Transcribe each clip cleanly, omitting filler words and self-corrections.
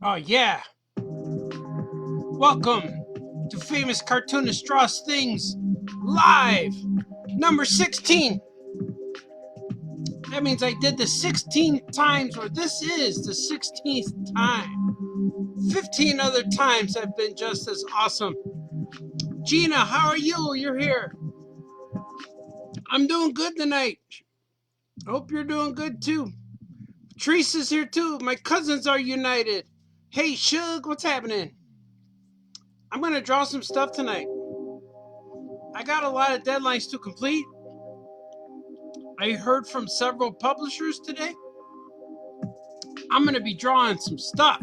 Oh, yeah. Welcome to Famous Cartoonist Draws Things Live, number 16. That means I did the 16 times, or this is the 16th time. 15 other times have been just as awesome. Gina, how are you? You're here. I'm doing good tonight. Hope you're doing good too. Patrice is here too. My cousins are united. Hey, Shug, what's happening? I'm going to draw some stuff tonight. I got a lot of deadlines to complete. I heard from several publishers today. I'm going to be drawing some stuff.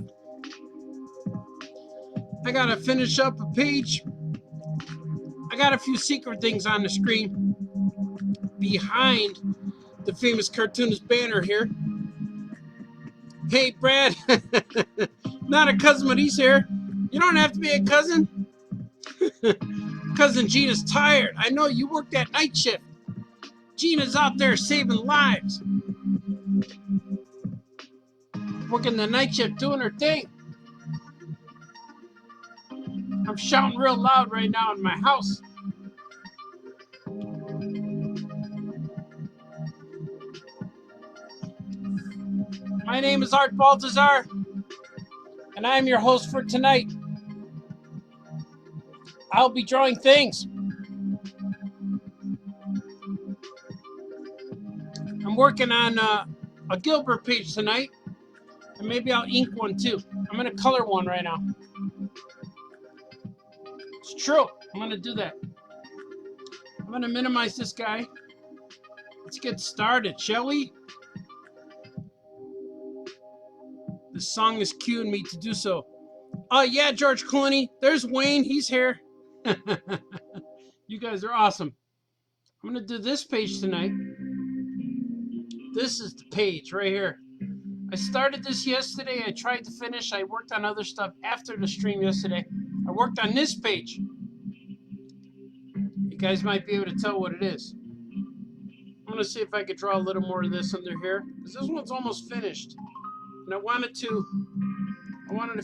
I got to finish up a page. I got a few secret things on the screen behind the Famous Cartoonist banner here. Hey, Brad. Not a cousin, but he's here. You don't have to be a cousin. Cousin Gina's tired. I know you work that night shift. Gina's out there saving lives. Working the night shift, doing her thing. I'm shouting real loud right now in my house. My name is Art Baltazar, and I'm your host for tonight. I'll be drawing things. I'm working on a Gilbert page tonight, and maybe I'll ink one too. I'm going to color one right now. It's true. I'm going to do that. I'm going to minimize this guy. Let's get started, shall we? This song is cueing me to do so. Oh, yeah, George Clooney. There's Wayne. He's here. You guys are awesome. I'm going to do this page tonight. This is the page right here. I started this yesterday. I tried to finish. I worked on other stuff after the stream yesterday. I worked on this page. You guys might be able to tell what it is. I'm going to see if I could draw a little more of this under here, because this one's almost finished. And I wanted to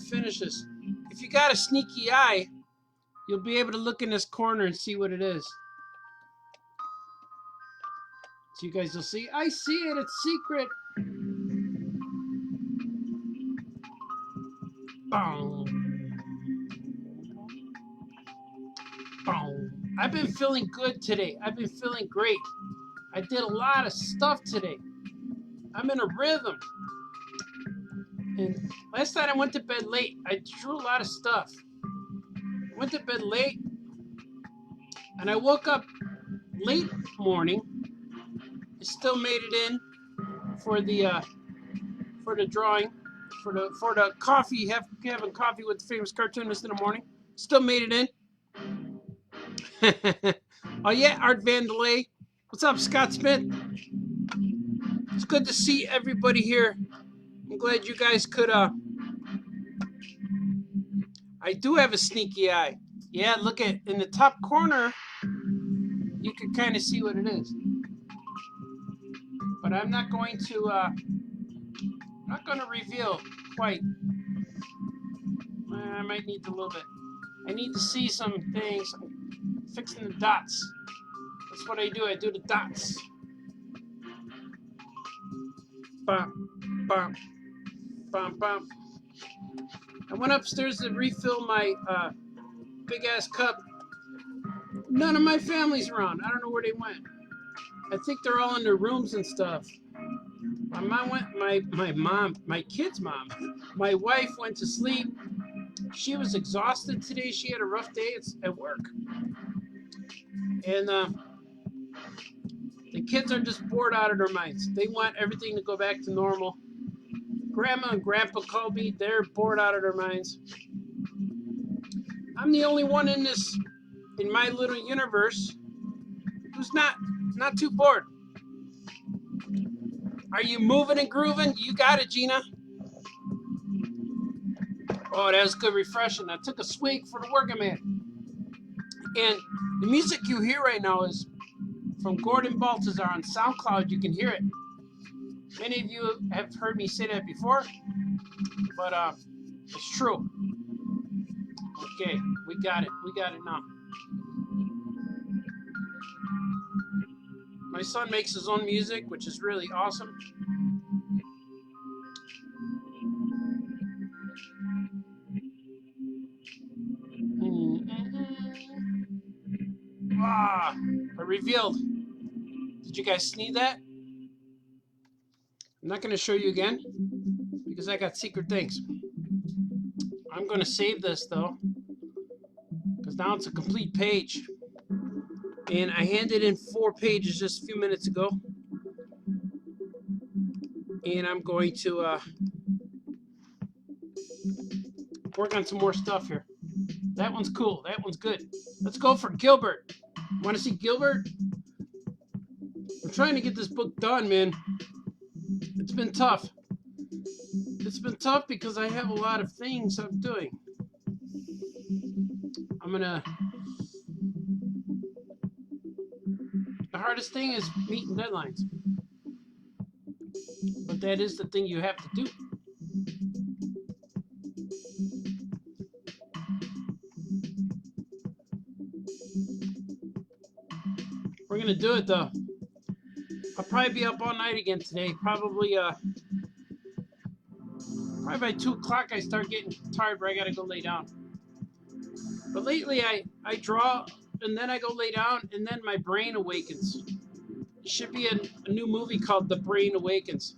finish this. If you got a sneaky eye, you'll be able to look in this corner and see what it is. So you guys will see. I see it. It's secret. Boom. Boom. I've been feeling good today. I've been feeling great. I did a lot of stuff today. I'm in a rhythm. And last night I went to bed late. I drew a lot of stuff. Went to bed late, and I woke up late morning. I still made it in for the drawing, for the coffee. Having coffee with the Famous Cartoonist in the morning. Still made it in. Oh yeah, Art Vandelay. What's up, Scott Smith? It's good to see everybody here. I'm glad you guys could. I do have a sneaky eye. Yeah, look at in the top corner. You can kind of see what it is. But I'm not going to. Reveal quite. I might need a little bit. I need to see some things. I'm fixing the dots. That's what I do. I do the dots. Bum, bum, bum, bum. I went upstairs to refill my big ass cup. None of my family's around. I don't know where they went. I think they're all in their rooms and stuff. My mom went. My kid's mom. My wife went to sleep. She was exhausted today. She had a rough day at work, and the kids are just bored out of their minds. They want everything to go back to normal. Grandma and Grandpa called me. They're bored out of their minds. I'm the only one in my little universe who's not too bored. Are you moving and grooving? You got it, Gina. Oh, that was good, refreshing. I took a swig for the working man. And the music you hear right now is from Gordon Baltazar on SoundCloud. You can hear it. Many of you have heard me say that before, but It's true. Okay, we got it. We got it now. My son makes his own music, which is really awesome. Ah, I revealed. Did you guys see that? I'm not going to show you again because I got secret things. I'm going to save this though because now it's a complete page. And I handed in 4 pages just a few minutes ago. And I'm going to work on some more stuff here. That one's cool. That one's good. Let's go for Gilbert. Want to see Gilbert? I'm trying to get this book done, man. It's been tough. It's been tough because I have a lot of things I'm doing. The hardest thing is meeting deadlines. But that is the thing you have to do. We're going to do it, though. I'll probably be up all night again today. Probably by 2 o'clock I start getting tired where I got to go lay down. But lately I draw and then I go lay down and then my brain awakens. It should be a new movie called The Brain Awakens.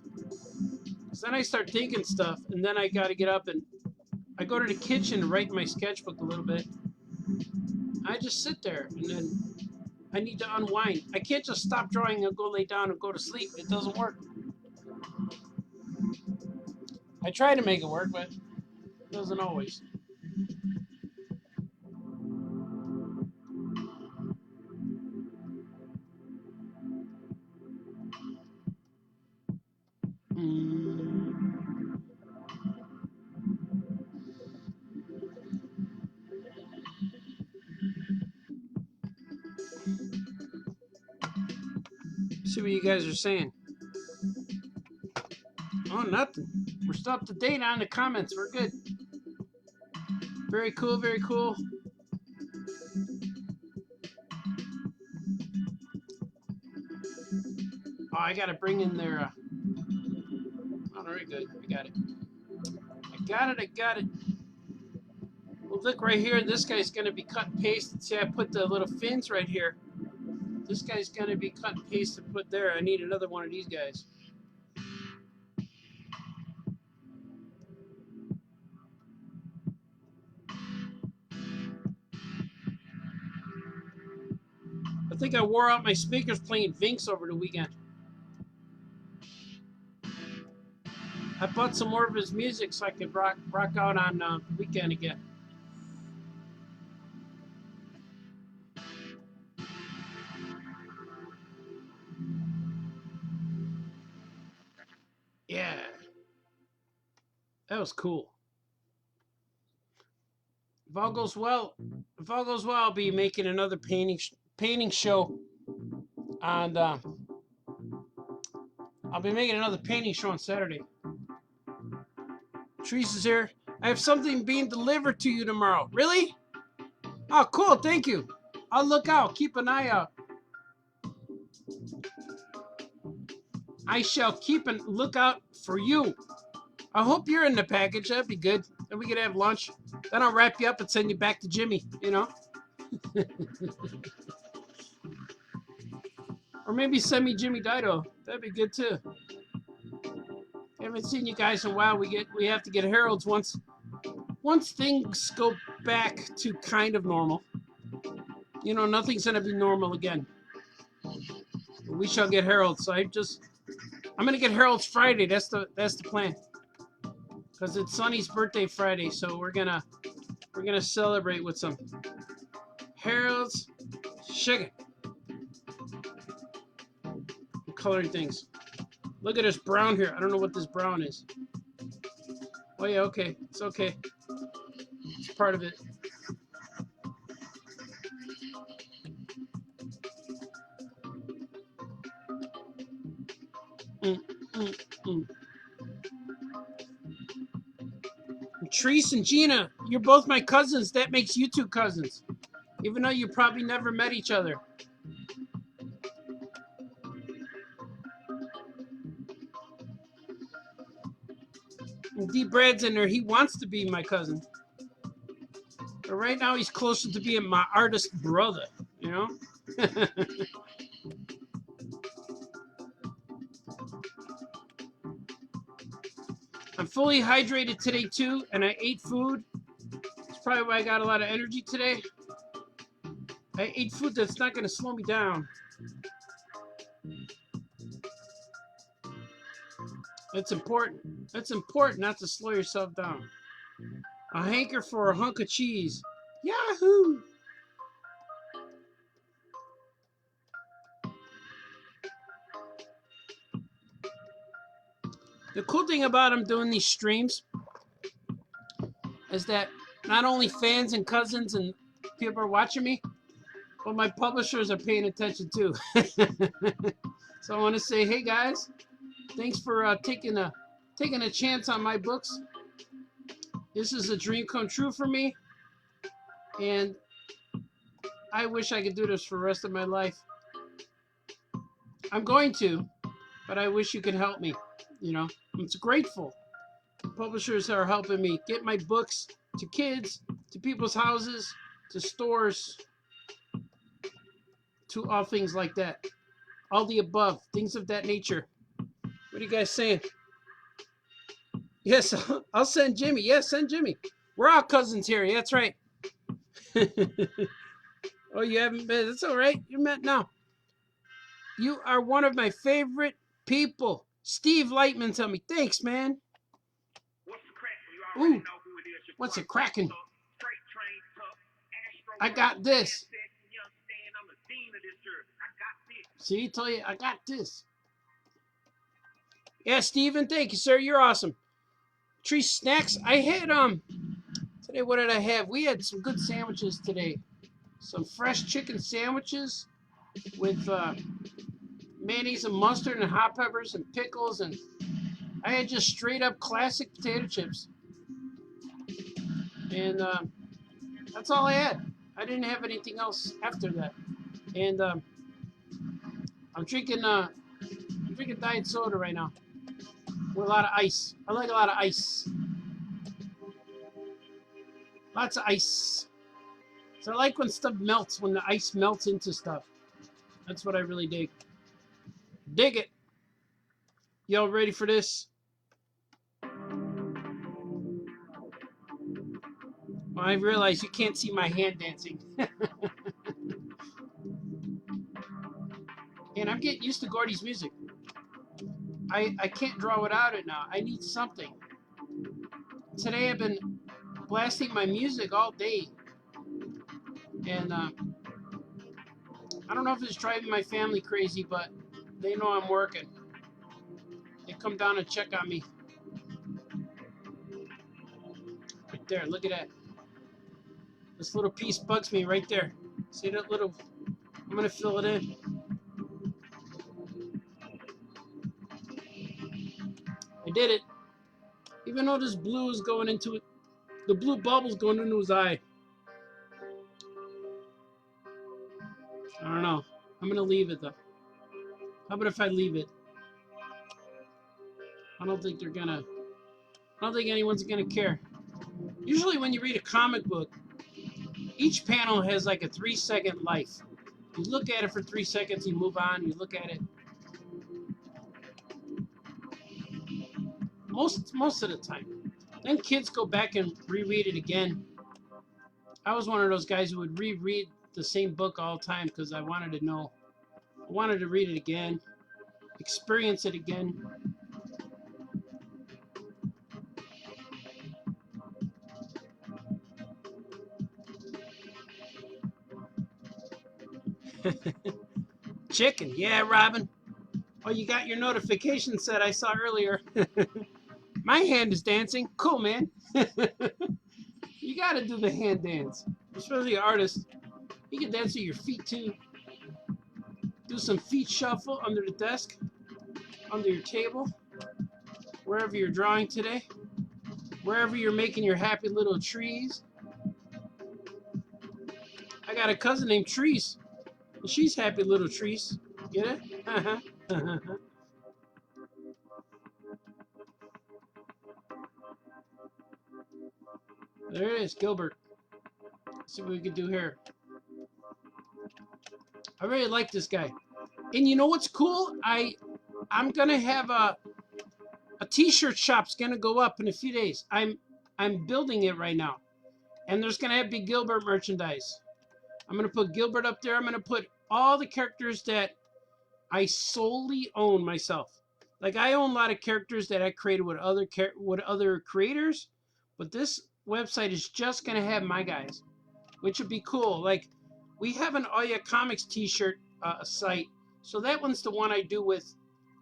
Because then I start thinking stuff and then I got to get up and I go to the kitchen and write in my sketchbook a little bit. I just sit there and then I need to unwind. I can't just stop drawing and go lay down and go to sleep. It doesn't work. I try to make it work, but it doesn't always. See what you guys are saying. Oh, nothing. We're still up to date on the comments. We're good. Very cool, very cool. Oh, I gotta bring in their. Oh, very good. I got it. I got it. Well, look right here. This guy's gonna be cut and pasted. See, I put the little fins right here. This guy's gonna be cut and pasted, put there. I need another one of these guys. I think I wore out my speakers playing Vinx over the weekend. I bought some more of his music so I could rock out on the weekend again. Yeah. That was cool. If all goes well, I'll be making another painting show on I'll be making another painting show on Saturday. Teresa's here. I have something being delivered to you tomorrow. Really? Oh, cool. Thank you. I'll look out. Keep an eye out. I shall keep a lookout for you. I hope you're in the package. That'd be good. Then we could have lunch. Then I'll wrap you up and send you back to Jimmy, you know? Or maybe send me Jimmy Dido. That'd be good too. I haven't seen you guys in a while. We have to get Harold's once things go back to kind of normal. You know, nothing's gonna be normal again. We shall get Harold. So I'm gonna get Harold's Friday. That's the plan. Because it's Sonny's birthday Friday, so we're gonna celebrate with some Harold's chicken. I'm coloring things. Look at this brown here. I don't know what this brown is. Oh yeah, okay. It's okay. It's part of it. I'm Treese and Gina, you're both my cousins. That makes you two cousins. Even though you probably never met each other. And D. Brad's in there. He wants to be my cousin. But right now he's closer to being my artist brother, you know? I'm fully hydrated today too, and I ate food. That's probably why I got a lot of energy today. I ate food that's not going to slow me down. It's important. It's important not to slow yourself down. A hanker for a hunk of cheese. Yahoo! The cool thing about him doing these streams is that not only fans and cousins and people are watching me, but my publishers are paying attention too. So I want to say, hey guys, thanks for taking a chance on my books. This is a dream come true for me, and I wish I could do this for the rest of my life. I'm going to, but I wish you could help me. You know, I'm grateful. Publishers are helping me get my books to kids, to people's houses, to stores, to all things like that. All the above, things of that nature. What are you guys saying? Yes, I'll send Jimmy. Yes, send Jimmy. We're all cousins here. Yeah, that's right. Oh, you haven't been. That's all right. You're met now. You are one of my favorite people. Steve Lightman tell me. Thanks, man. Ooh, what's a cracking? I got this. See, I tell you, I got this. Yeah, Steven, thank you, sir. You're awesome. Tree snacks. I had today. What did I have? We had some good sandwiches today. Some fresh chicken sandwiches with mayonnaise and mustard and hot peppers and pickles, and I had just straight up classic potato chips. And that's all I had. I didn't have anything else after that. And I'm drinking diet soda right now with a lot of ice. I like a lot of ice. Lots of ice. So I like when stuff melts, when the ice melts into stuff. That's what I really dig. Dig it. Y'all ready for this? Well, I realize you can't see my hand dancing. And I'm getting used to Gordy's music. I can't draw without it now. I need something. Today I've been blasting my music all day. And I don't know if it's driving my family crazy, but they know I'm working. They come down and check on me. Right there, look at that. This little piece bugs me right there. See that little, I'm gonna fill it in. I did it. Even though this blue is going into it, the blue bubble's going into his eye. I don't know. I'm gonna leave it though. How about if I leave it? I don't think anyone's gonna care. Usually when you read a comic book, each panel has like a 3-second life. You look at it for 3 seconds, you move on, you look at it. Most of the time. Then kids go back and reread it again. I was one of those guys who would reread the same book all the time because I wanted to know. I wanted to read it again, experience it again. Chicken, yeah, Robin. Oh, you got your notification set I saw earlier. My hand is dancing. Cool, man. You got to do the hand dance. Especially an artist. You can dance with your feet, too. Do some feet shuffle under the desk, under your table, wherever you're drawing today, wherever you're making your happy little trees. I got a cousin named Trees. And she's happy little trees. Get it? There it is, Gilbert. Let's see what we can do here. I really like this guy. And you know what's cool? I'm gonna have a t-shirt shop's gonna go up in a few days. I'm building it right now. And there's gonna have be Gilbert merchandise. I'm gonna put Gilbert up there. I'm gonna put all the characters that I solely own myself. Like I own a lot of characters that I created with other creators, but this website is just gonna have my guys, which would be cool. Like we have an Oya Comics t-shirt site, so that one's the one I do with.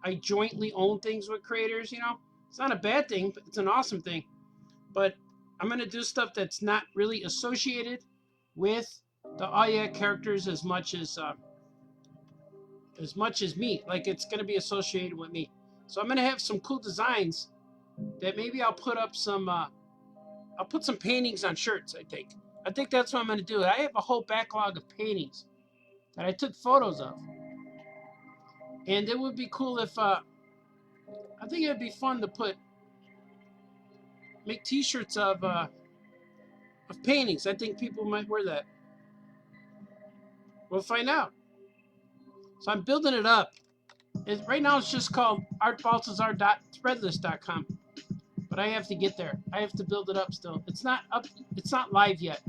I jointly own things with creators. You know, it's not a bad thing, but it's an awesome thing. But I'm gonna do stuff that's not really associated with the Oya characters as much as me. Like it's gonna be associated with me. So I'm gonna have some cool designs that maybe I'll put up some. I'll put some paintings on shirts. I think that's what I'm gonna do. I have a whole backlog of paintings that I took photos of, and it would be cool if I think it would be fun to make T-shirts of paintings. I think people might wear that. We'll find out. So I'm building it up. Right now it's just called artbaltazar.threadless.com. But I have to get there. I have to build it up still. It's not up. It's not live yet.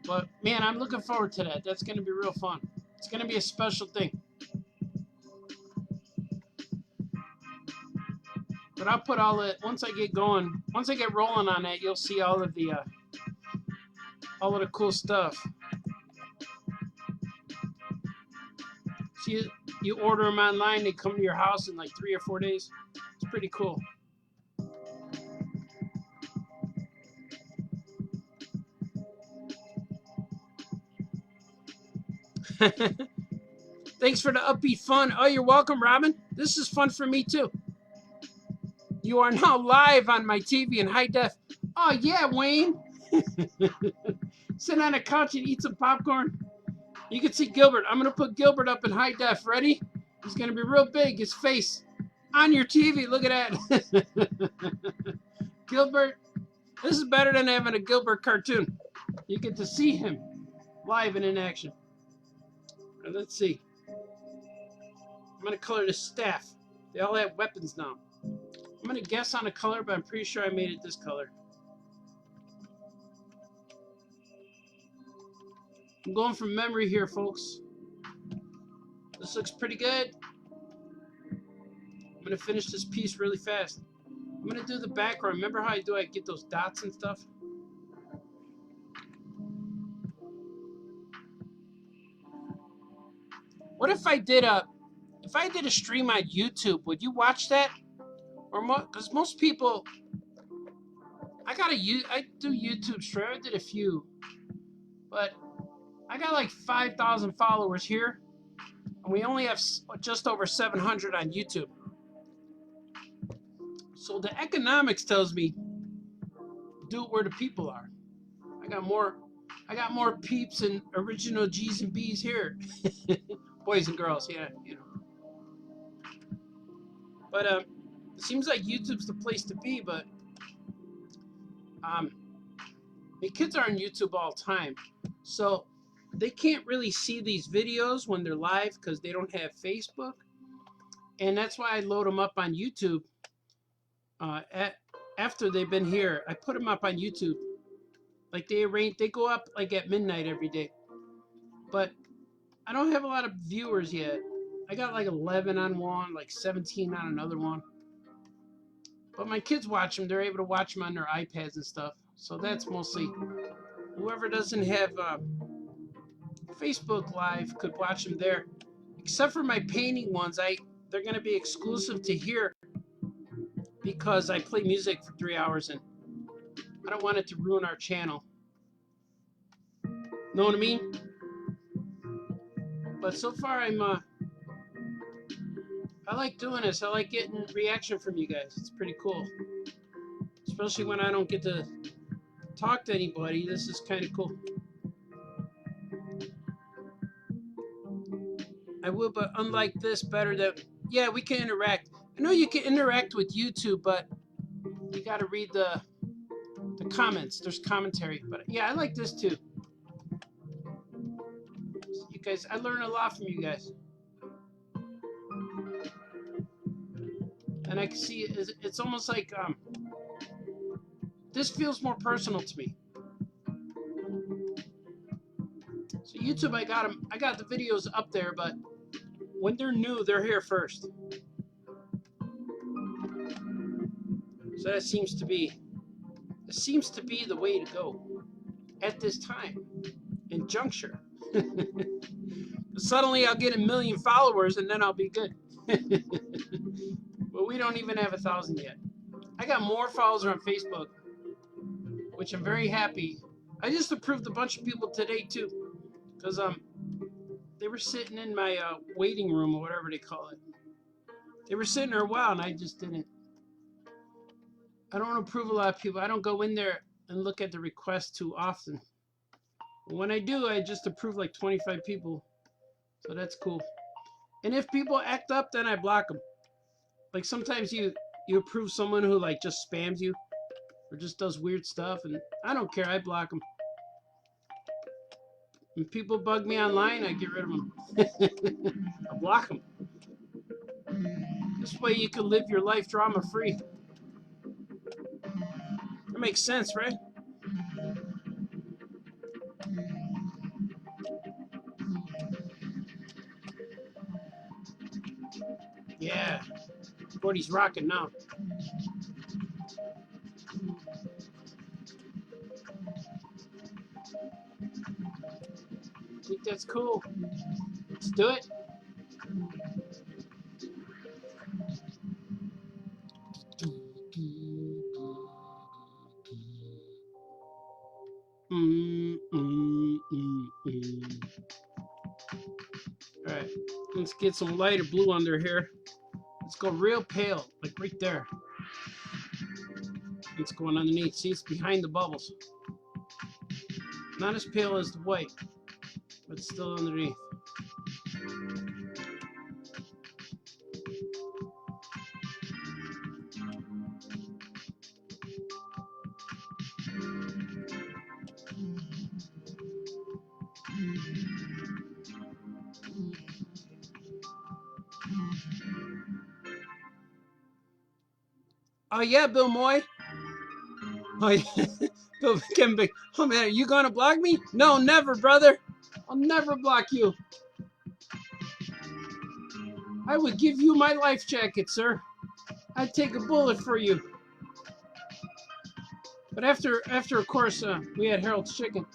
But man, I'm looking forward to that. That's going to be real fun. It's going to be a special thing. But I'll put all it once I get going. Once I get rolling on that, you'll see all of the cool stuff. See, you order them online, they come to your house in like 3 or 4 days. It's pretty cool. Thanks for the upbeat fun. Oh, you're welcome, Robin. This is fun for me too. You are now live on my TV in high def. Oh yeah, Wayne. Sit on a couch and eat some popcorn. You can see Gilbert. I'm gonna put Gilbert up in high def. Ready? He's gonna be real big. His face on your TV. Look at that. Gilbert. This is better than having a Gilbert cartoon. You get to see him live and in action. Right, let's see. I'm going to color the staff. They all have weapons now. I'm going to guess on a color, but I'm pretty sure I made it this color. I'm going from memory here, folks. This looks pretty good. I'm going to finish this piece really fast. I'm going to do the background. Remember how I get those dots and stuff? What if I did a stream on YouTube? Would you watch that? Or because most people, I do YouTube stream. I did a few, but I got like 5,000 followers here, and we only have just over 700 on YouTube. So the economics tells me do it where the people are. I got more peeps and original G's and B's here. Boys and girls, yeah, you know. But it seems like YouTube's the place to be, but the kids are on YouTube all the time, so they can't really see these videos when they're live because they don't have Facebook, and that's why I load them up on YouTube. After they've been here, I put them up on YouTube. Like they go up like at midnight every day, but I don't have a lot of viewers yet. I got like 11 on one, like 17 on another one. But my kids watch them. They're able to watch them on their iPads and stuff. So that's mostly whoever doesn't have Facebook Live could watch them there. Except for my painting ones, they're going to be exclusive to here because I play music for 3 hours and I don't want it to ruin our channel. Know what I mean? But so far, I like doing this. I like getting reaction from you guys. It's pretty cool. especially when I don't get to talk to anybody. This is kind of cool. I will, but unlike this, better that, yeah, we can interact. I know you can interact with YouTube, but you got to read the comments. There's commentary, but yeah, I like this too. You guys, I learn a lot from you guys, and I can see it's almost like this feels more personal to me. So YouTube, I got the videos up there, but when they're new, they're here first. So that seems to be the way to go at this time and juncture. Suddenly I'll get 1 million followers and then I'll be good. But we don't even have 1,000 yet. I got more followers on Facebook, which I'm very happy. I just approved a bunch of people today too, because they were sitting in my waiting room or whatever they call it. They were sitting there a while and I just didn't. I don't approve a lot of people. I don't go in there and look at the requests too often. When I do, I just approve like 25 people. So that's cool. And if people act up, then I block them. Like sometimes you approve someone who like just spams you or just does weird stuff, and I don't care. I block them. When people bug me online, I get rid of them. I block them. This way you can live your life drama free. That makes sense, right? Yeah. Gordy's rocking now. I think that's cool. Let's do it. Alright, let's get some lighter blue under here. Let's go real pale, like right there. It's going underneath. See, it's behind the bubbles. Not as pale as the white, but still underneath. Oh yeah, Bill Moy. Oh yeah, Bill Kevin. Oh man, are you gonna block me? No, never, brother. I'll never block you. I would give you my life jacket, sir. I'd take a bullet for you. But after of course, we had Harold's Chicken,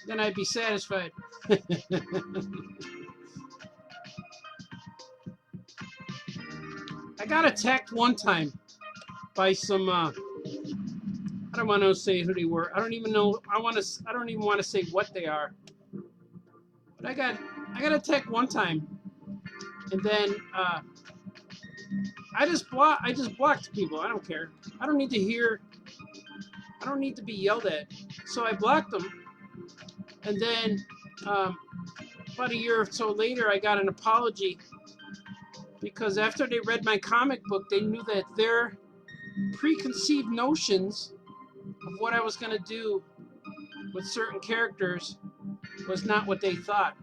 then I'd be satisfied. I got attacked one time by some. I don't want to say who they were. I don't even know. I don't even want to say what they are. But I got attacked one time, and then I just blocked people. I don't care. I don't need to hear. I don't need to be yelled at. So I blocked them, and then about a year or so later, I got an apology because after they read my comic book, they knew that their preconceived notions of what I was going to do with certain characters was not what they thought.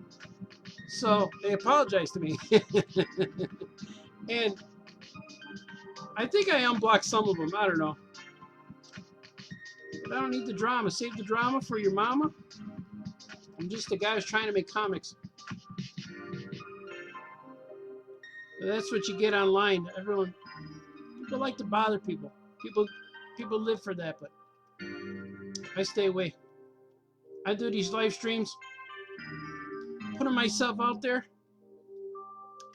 So they apologized to me. And I think I unblocked some of them. I don't know. But I don't need the drama. Save the drama for your mama. I'm just a guy who's trying to make comics. But that's what you get online. People like to bother people. People live for that, but I stay away. I do these live streams, putting myself out there.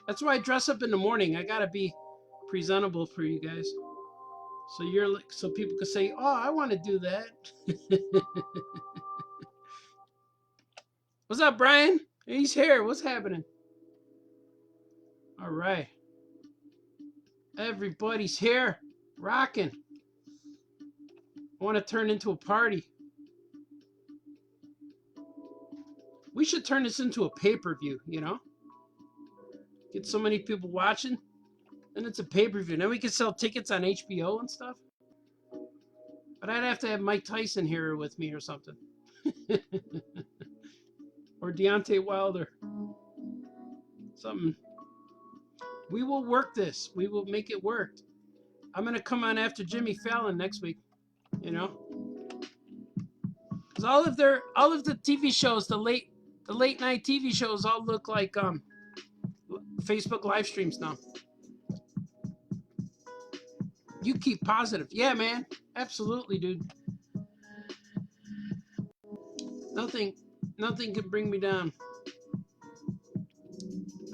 That's why I dress up in the morning. I gotta be presentable for you guys. So people can say, "Oh, I want to do that." What's up, Brian? He's here. What's happening? All right. Everybody's here, rocking. want to turn into a party. We should turn this into a pay-per-view, you know? Get so many people watching, and it's a pay-per-view. Then we can sell tickets on HBO and stuff. But I'd have to have Mike Tyson here with me or something. Or Deontay Wilder. Something. We will work this. We will make it work. I'm going to come on after Jimmy Fallon next week, you know? Because all of the TV shows, the late night TV shows all look like Facebook live streams now. You keep positive. Yeah, man. Absolutely, dude. Nothing can bring me down.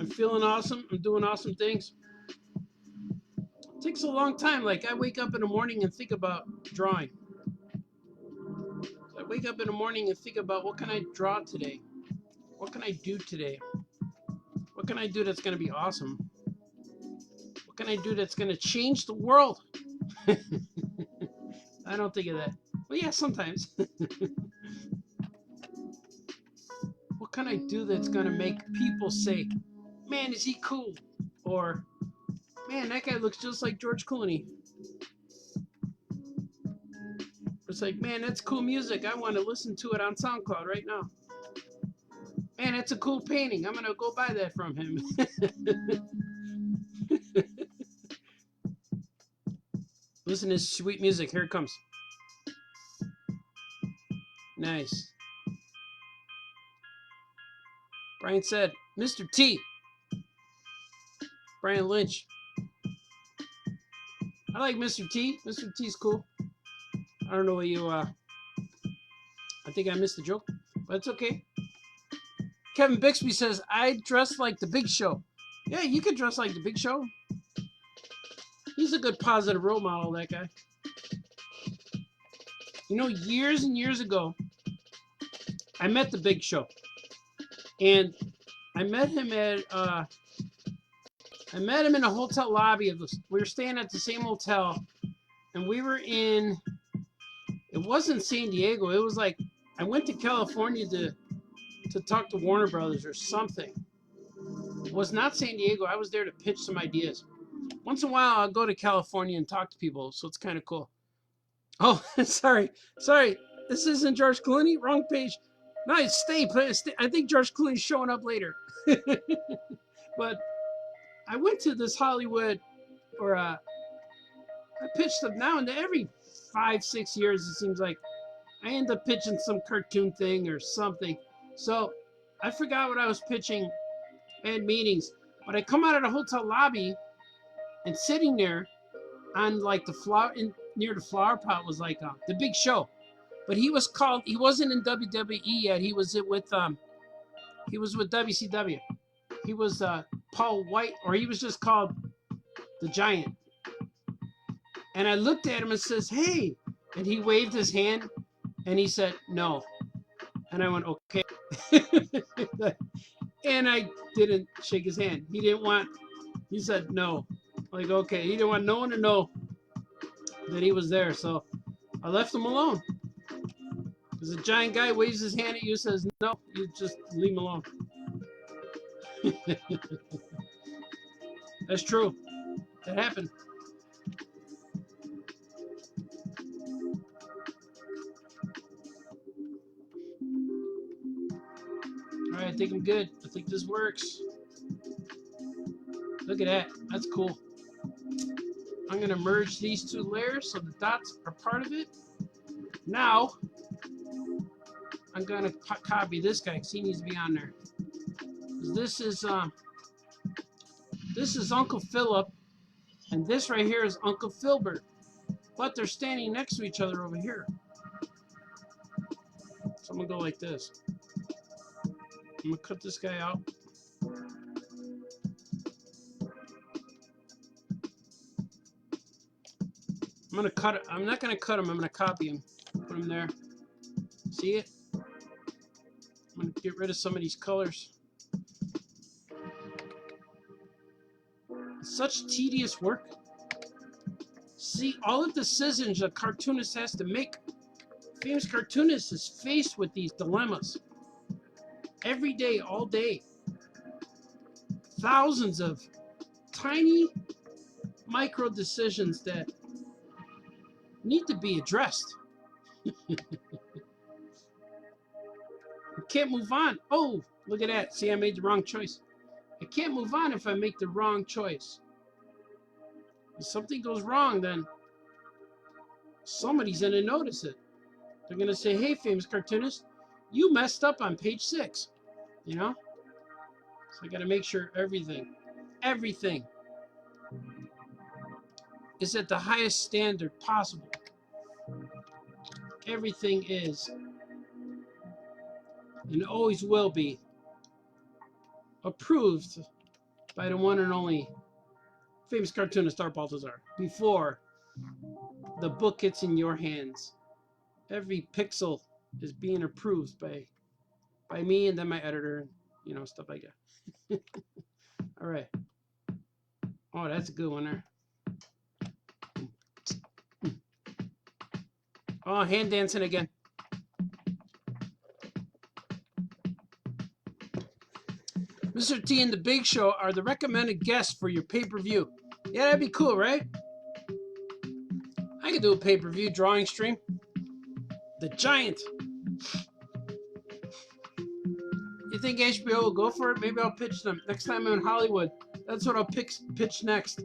I'm feeling awesome. I'm doing awesome things. It takes a long time. Like, I wake up in the morning and think about drawing. I wake up in the morning and think about, what can I draw today? What can I do today? What can I do that's going to be awesome? What can I do that's going to change the world? I don't think of that. Well, yeah, sometimes. What can I do that's going to make people say, man, is he cool? Or, man, that guy looks just like George Clooney. It's like, man, that's cool music. I want to listen to it on SoundCloud right now. Man, that's a cool painting. I'm going to go buy that from him. Listen to this sweet music. Here it comes. Nice. Brian said, Mr. T. Brian Lynch. I like Mr. T. Mr. T's cool. I don't know what you, I think I missed the joke, but it's okay. Kevin Bixby says, I dress like the Big Show. Yeah, you could dress like the Big Show. He's a good positive role model, that guy. You know, years and years ago, I met the Big Show. And I met him at, I met him in a hotel lobby of this. We were staying at the same hotel, and we were in, it wasn't San Diego. It was like, I went to California to talk to Warner Brothers or something. It was not San Diego. I was there to pitch some ideas. Once in a while, I'll go to California and talk to people, so it's kind of cool. Oh, sorry. This isn't George Clooney. Wrong page. No, stay. I think George Clooney's showing up later. But I went to this Hollywood, or I pitched them now and then. Every 5-6 years, it seems like I end up pitching some cartoon thing or something. So I forgot what I was pitching. I had meetings, but I come out of the hotel lobby, and sitting there on like the flower near the flower pot was like the Big Show. But he wasn't in WWE yet. He was with WCW. He was Paul White, or he was just called the Giant. And I looked at him and says, hey, and he waved his hand and he said, no. And I went, okay. And I didn't shake his hand. He said no. Like, okay, he didn't want no one to know that he was there. So I left him alone. Because a giant guy waves his hand at you, says no, you just leave him alone. That's true. That happened. All right, I think I'm good. I think this works. Look at that. That's cool. I'm going to merge these two layers so the dots are part of it. Now, I'm going to copy this guy because he needs to be on there. This is Uncle Philip, and this right here is Uncle Filbert. But they're standing next to each other over here. So I'm going to go like this. I'm going to cut this guy out. I'm going to cut it. I'm not going to cut him. I'm going to copy him. Put him there. See it? I'm going to get rid of some of these colors. It's such tedious work. See, all of the decisions a cartoonist has to make. Famous cartoonist is faced with these dilemmas every day, all day. Thousands of tiny micro decisions that need to be addressed. You can't move on. Oh, look at that. See, I made the wrong choice. I can't move on if I make the wrong choice. If something goes wrong, then somebody's going to notice it. They're going to say, hey, famous cartoonist, you messed up on page 6. You know? So I got to make sure everything is at the highest standard possible. Everything is and always will be approved by the one and only famous cartoonist Art Baltazar before the book gets in your hands. Every pixel is being approved by me and then my editor and, you know, stuff like that. All right. Oh, that's a good one there. Oh, hand dancing again. Mr. T and the Big Show are the recommended guests for your pay-per-view. Yeah, that'd be cool, right? I could do a pay-per-view drawing stream. The Giant. You think HBO will go for it? Maybe I'll pitch them. Next time I'm in Hollywood, that's what I'll pitch next.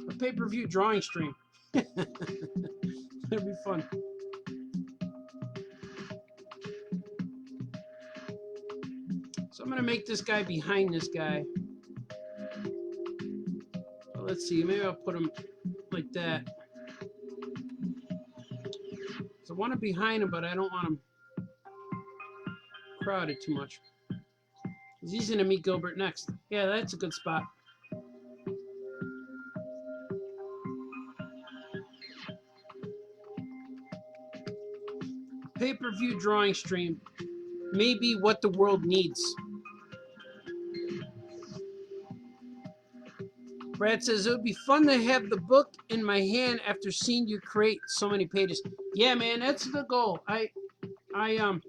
A pay-per-view drawing stream. That'd be fun. So I'm going to make this guy behind this guy. Well, let's see. Maybe I'll put him like that. So I want him behind him, but I don't want him crowded too much. He's going to meet Gilbert next. Yeah, that's a good spot. Pay-per-view drawing stream may be what the world needs. Brad says, it would be fun to have the book in my hand after seeing you create so many pages. Yeah, man, that's the goal. I'm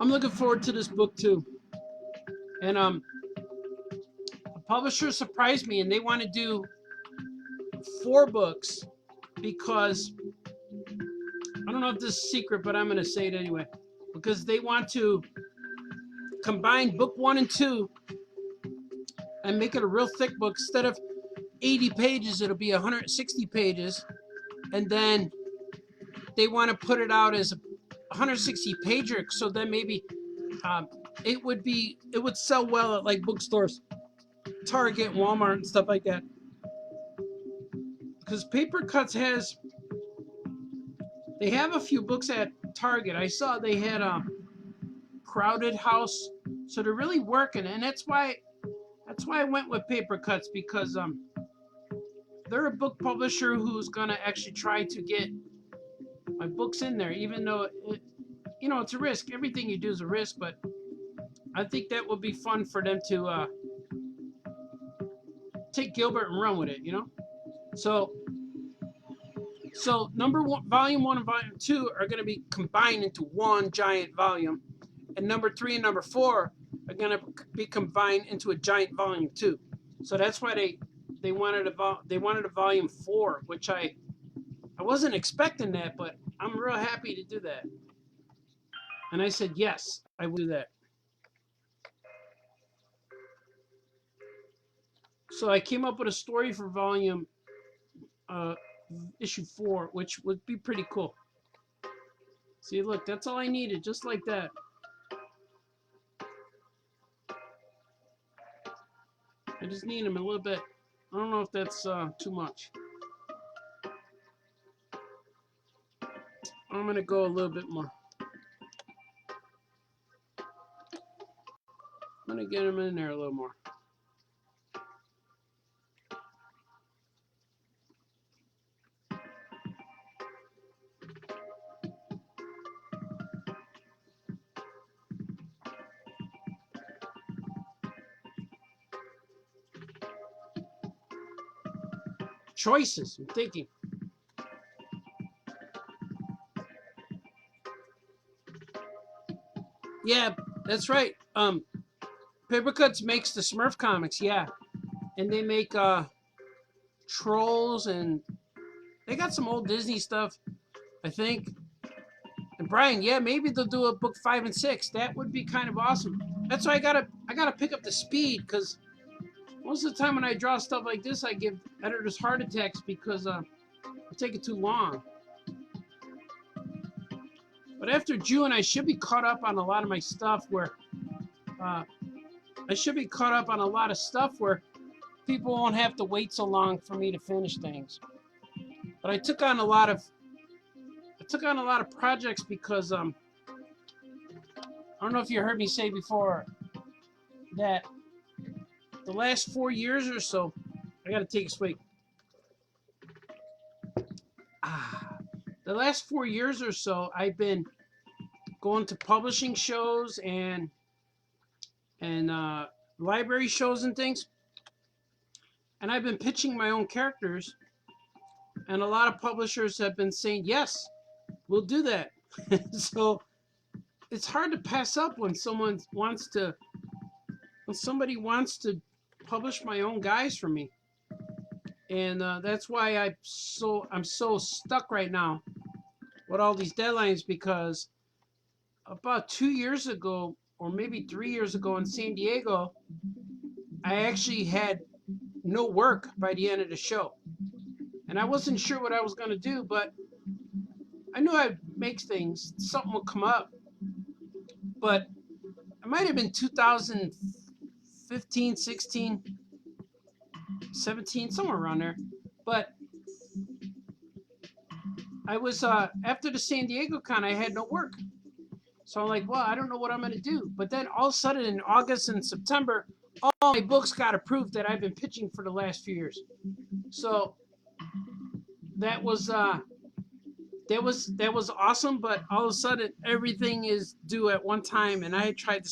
looking forward to this book too. And the publisher surprised me and they want to do 4 books because I don't know if this is a secret, but I'm going to say it anyway. Because they want to combine book 1 and 2 and make it a real thick book. Instead of 80 pages, it'll be 160 pages. And then they want to put it out as a 160 pager. So then maybe it would sell well at like bookstores, Target, Walmart, and stuff like that. Because Paper Cuts they have a few books at Target. I saw they had a Crowded House, so they're really working, and that's why I went with Paper Cuts, because they're a book publisher who's gonna actually try to get my books in there, even though it's a risk. Everything you do is a risk, but I think that would be fun for them to take Gilbert and run with it, you know. So number 1, volume 1 and volume 2 are going to be combined into one giant volume, and number 3 and number 4 are going to be combined into a giant volume 2. So that's why they wanted a volume 4, which I wasn't expecting that, but I'm real happy to do that. And I said yes, I will do that. So I came up with a story for volume issue 4, which would be pretty cool. See, look, that's all I needed, just like that. I just need him a little bit. I don't know if that's too much. I'm gonna go a little bit more. I'm gonna get him in there a little more. choices. I'm thinking. Yeah, that's right. Papercuts makes the Smurf comics, yeah. And they make Trolls, and they got some old Disney stuff, I think. And Brian, yeah, maybe they'll do a book 5 and 6. That would be kind of awesome. That's why I gotta pick up the speed, because most of the time when I draw stuff like this, I give editors heart attacks because it's taking too long. But after June, I should be caught up on a lot of my stuff where people won't have to wait so long for me to finish things. But I took on a lot of projects because I don't know if you heard me say before that the last 4 years or so, I gotta take a swig. The last 4 years or so, I've been going to publishing shows and library shows and things, and I've been pitching my own characters, and a lot of publishers have been saying, yes, we'll do that. So it's hard to pass up when somebody wants to publish my own guys for me. And that's why I'm so stuck right now with all these deadlines, because about 2 years ago, or maybe 3 years ago in San Diego, I actually had no work by the end of the show. And I wasn't sure what I was going to do, but I knew I'd make things. Something would come up. But it might have been 2015, 16, 17, somewhere around there. But I was, after the San Diego con, I had no work. So I'm like, well, I don't know what I'm going to do. But then all of a sudden in August and September, all my books got approved that I've been pitching for the last few years. So that was awesome. But all of a sudden everything is due at one time, and I tried to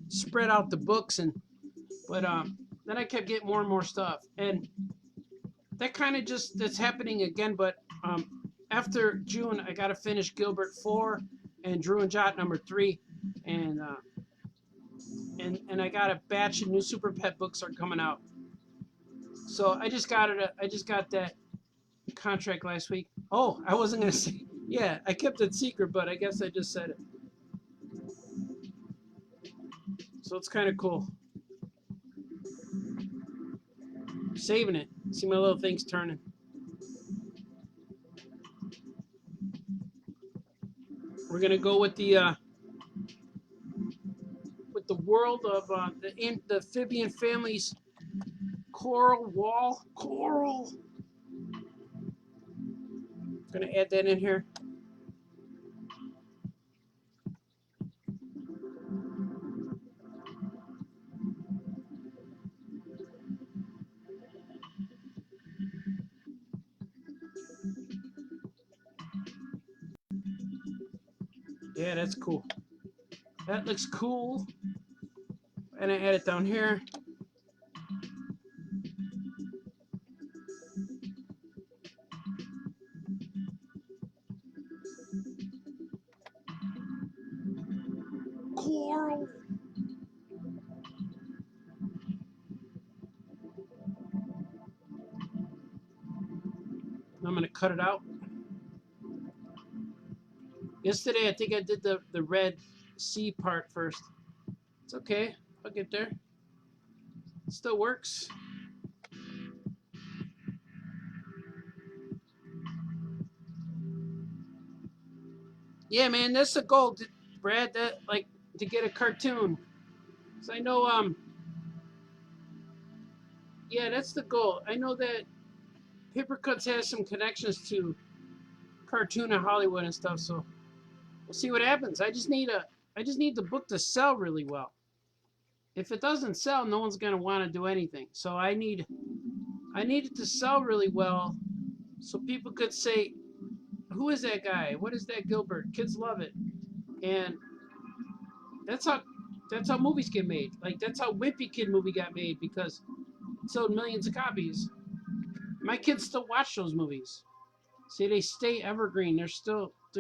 spread out the books, but then I kept getting more and more stuff, and that kind of that's happening again. But after June, I got to finish Gilbert 4 and Drew and Jot number 3, and I got a batch of new Super Pet books are coming out. So I just got that contract last week. Oh, I wasn't gonna say. Yeah, I kept it secret, but I guess I just said it. So it's kind of cool. Saving it. See my little things turning. We're gonna go with the world of the amphibian family's coral wall. Coral. Gonna add that in here. Yeah, that's cool. That looks cool. And I add it down here. Coral. I'm going to cut it out. Yesterday, I think I did the red C part first. It's okay. I'll get there. It still works. Yeah, man, that's the goal, Brad. That to get a cartoon. So I know, yeah, that's the goal. I know that Papercuts has some connections to cartoon and Hollywood and stuff. So we'll see what happens. I just need the book to sell really well. If it doesn't sell, no one's gonna want to do anything. So I need it to sell really well, so people could say, "Who is that guy? What is that Gilbert?" Kids love it, and that's how movies get made. Like that's how Wimpy Kid movie got made, because it sold millions of copies. My kids still watch those movies. See, they stay evergreen. They're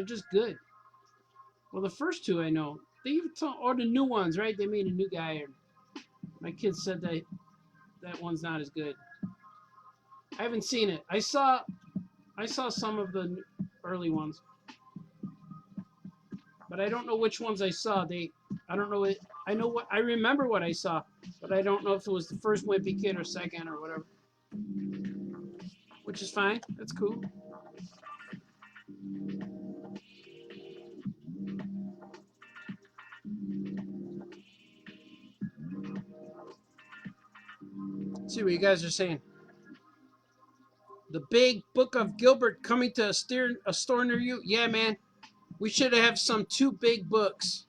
just good. Well, the first two I know. They even or the new ones, right? They made a new guy. My kids said that one's not as good. I haven't seen it. I saw some of the early ones, but I don't know which ones I saw. I don't know it. I remember what I saw, but I don't know if it was the first Wimpy Kid or second or whatever. Which is fine. That's cool. Let's see what you guys are saying. The Big Book of Gilbert coming to a store near you. Yeah, man. We should have some 2 big books.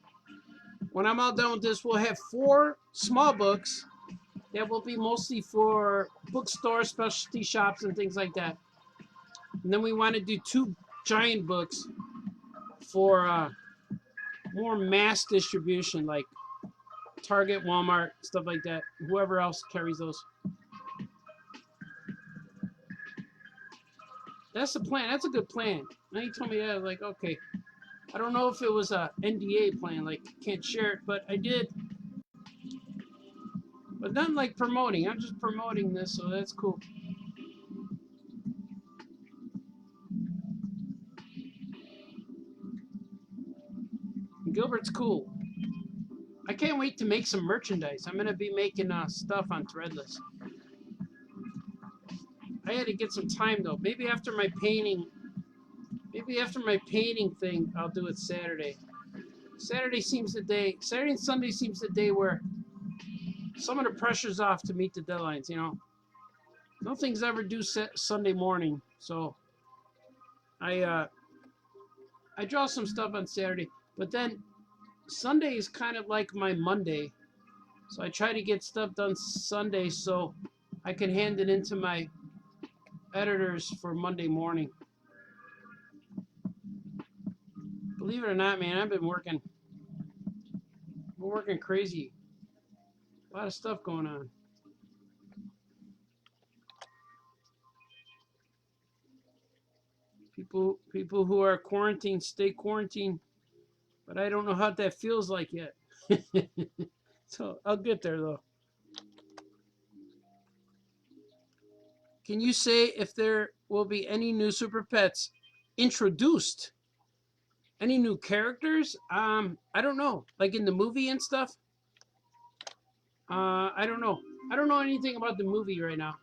When I'm all done with this, we'll have 4 small books that will be mostly for bookstores, specialty shops, and things like that. And then we want to do 2 giant books for more mass distribution, like Target, Walmart, stuff like that. Whoever else carries those. That's the plan. That's a good plan. Now you told me that, I was like, okay. I don't know if it was a NDA plan, like can't share it, but I did. But nothing like promoting. I'm just promoting this, so that's cool. Gilbert's cool. I can't wait to make some merchandise. I'm gonna be making stuff on Threadless. I had to get some time though. Maybe after my painting thing, I'll do it Saturday. Saturday and Sunday seems the day where some of the pressure's off to meet the deadlines, you know. Nothing's ever due Sunday morning, so I draw some stuff on Saturday, but then Sunday is kind of like my Monday, so I try to get stuff done Sunday so I can hand it into my editors for Monday morning. Believe it or not, man, I've been working crazy. A lot of stuff going on. People who are quarantined stay quarantined, but I don't know how that feels like yet. So I'll get there though. Can you say if there will be any new Super Pets introduced? Any new characters? I don't know. Like in the movie and stuff? I don't know. I don't know anything about the movie right now.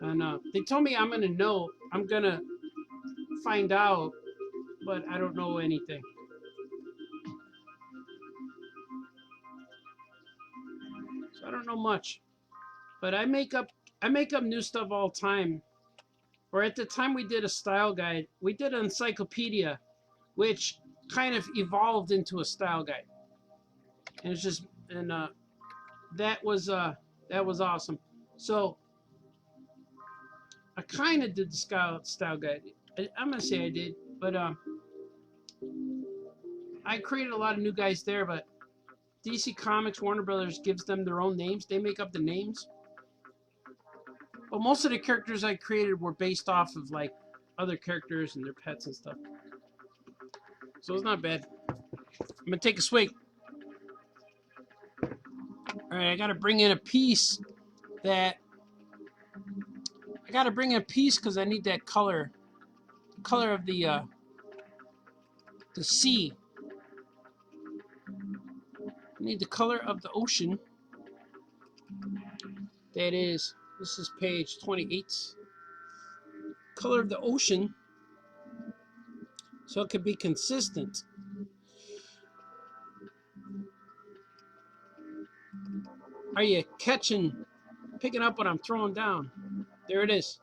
And they told me I'm gonna know. I'm gonna find out, but I don't know anything. So I don't know much. But I make up new stuff all the time. Or at the time we did a style guide, we did an encyclopedia, which kind of evolved into a style guide. And it's just that was awesome. So I kind of did the style guide. I'm gonna say I did, but I created a lot of new guys there. But DC Comics, Warner Brothers gives them their own names. They make up the names. But most of the characters I created were based off of like other characters and their pets and stuff. So it's not bad. I'm gonna take a swig. All right, I gotta bring in a piece because I need that color of the sea. I need the color of the ocean. This is page 28. Color of the ocean, so it could be consistent. Are you picking up what I'm throwing down? There it is.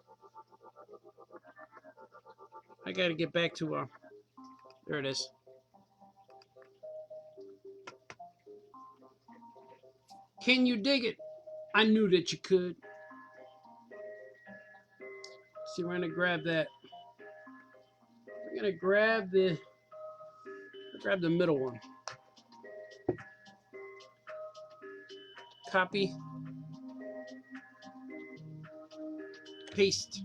I gotta get back to there it is. Can you dig it? I knew that you could. See, we're gonna grab that. We're gonna grab the middle one. Copy. paste.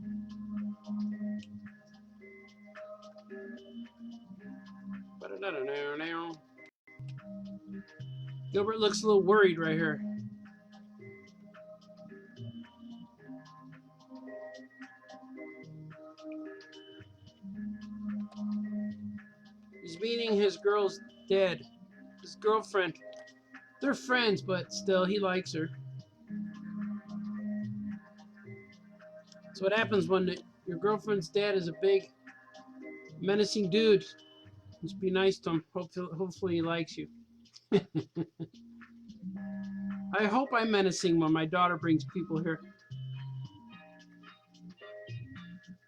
Gilbert looks a little worried right here. He's meeting his girl's dad, his girlfriend. They're friends, but still, he likes her. That's what happens when your girlfriend's dad is a big, menacing dude. Just be nice to him. Hopefully he likes you. I hope I'm menacing when my daughter brings people here.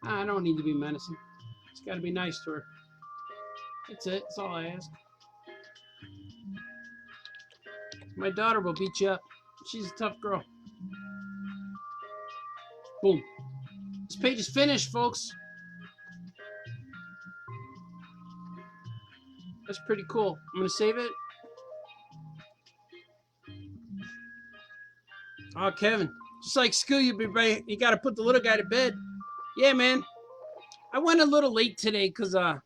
I don't need to be menacing. Just got to be nice to her. That's it. That's all I ask. My daughter will beat you up. She's a tough girl. Boom. This page is finished, folks. That's pretty cool. I'm going to save it. Oh, Kevin. Just like school, you got to put the little guy to bed. Yeah, man. I went a little late today because I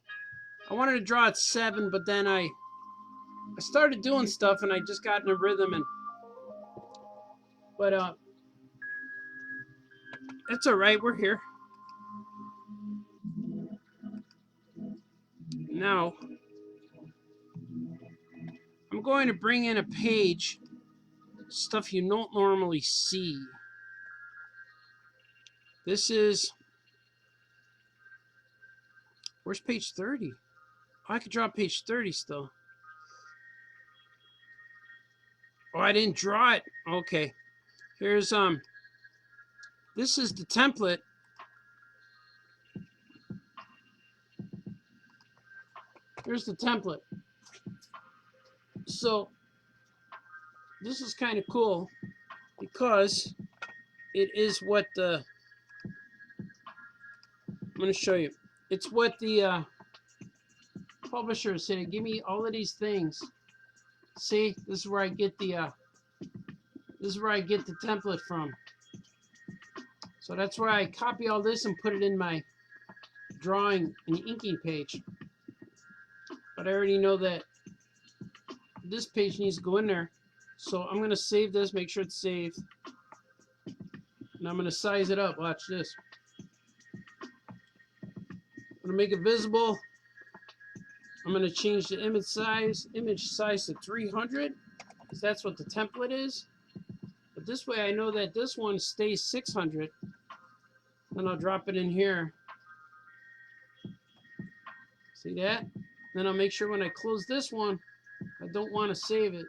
wanted to draw at 7, but then I started doing stuff and I just got in a rhythm. But it's all right. We're here. Now, I'm going to bring in a page, stuff you don't normally see. This is, where's page 30? Oh, I could draw page 30 still. Oh, I didn't draw it. Okay. Here's, this is the template. Here's the template. So, this is kind of cool because it is what the, I'm going to show you. It's what the publisher said. Give me all of these things. See, this is where I get the template from. So that's where I copy all this and put it in my drawing and inking page. But I already know that this page needs to go in there. So I'm going to save this, make sure it's saved. And I'm going to size it up. Watch this. I'm going to make it visible. I'm going to change the image size to 300, because that's what the template is. But this way I know that this one stays 600. Then I'll drop it in here. See that? Then I'll make sure when I close this one, I don't want to save it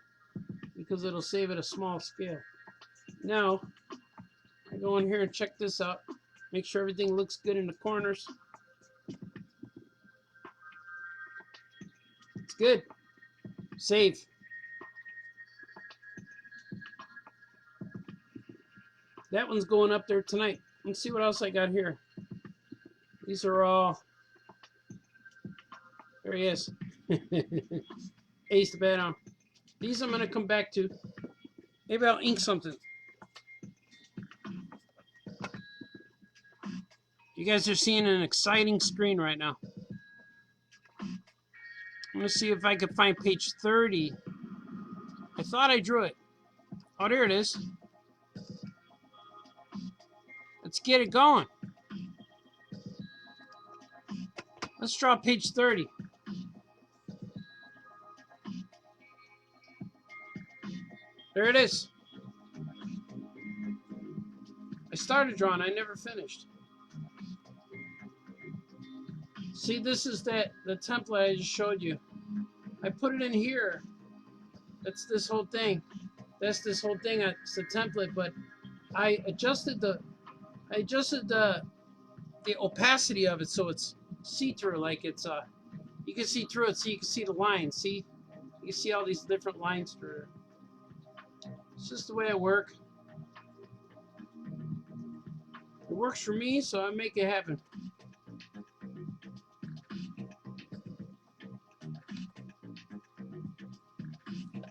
because it'll save at a small scale. Now, I go in here and check this out. Make sure everything looks good in the corners. It's good. Save. That one's going up there tonight. Let's see what else I got here. These are all... There he is. Ace the bat on. These I'm going to come back to. Maybe I'll ink something. You guys are seeing an exciting screen right now. I'm going to see if I can find page 30. I thought I drew it. Oh, there it is. Let's get it going. Let's draw page 30. There it is. I started drawing, I never finished. See, this is the template I just showed you. I put it in here. That's this whole thing. That's this whole thing. It's the template, but I adjusted the opacity of it so it's see-through, like it's you can see through it, so you can see the lines. See, you can see all these different lines through it. It's just the way I work. It works for me, so I make it happen.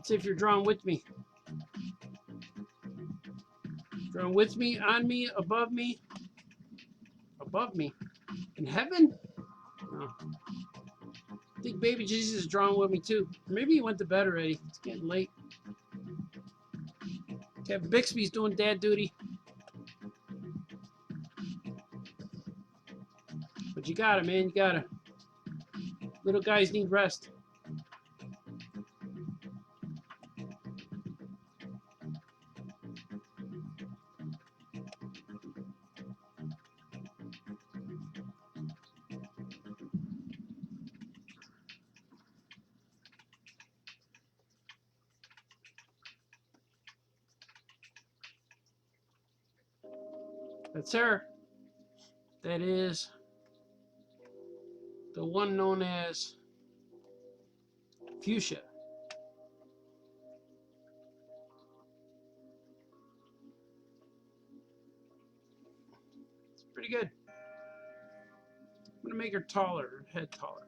See if you're drawing with me. Drawing with me, on me, above me. above me. In heaven? No. I think baby Jesus is drawing with me too. Maybe he went to bed already. It's getting late. Kevin Bixby's doing dad duty. But you gotta, man. You gotta. Little guys need rest. That's her. That is the one known as Fuchsia. It's pretty good. I'm gonna make her taller, her head taller.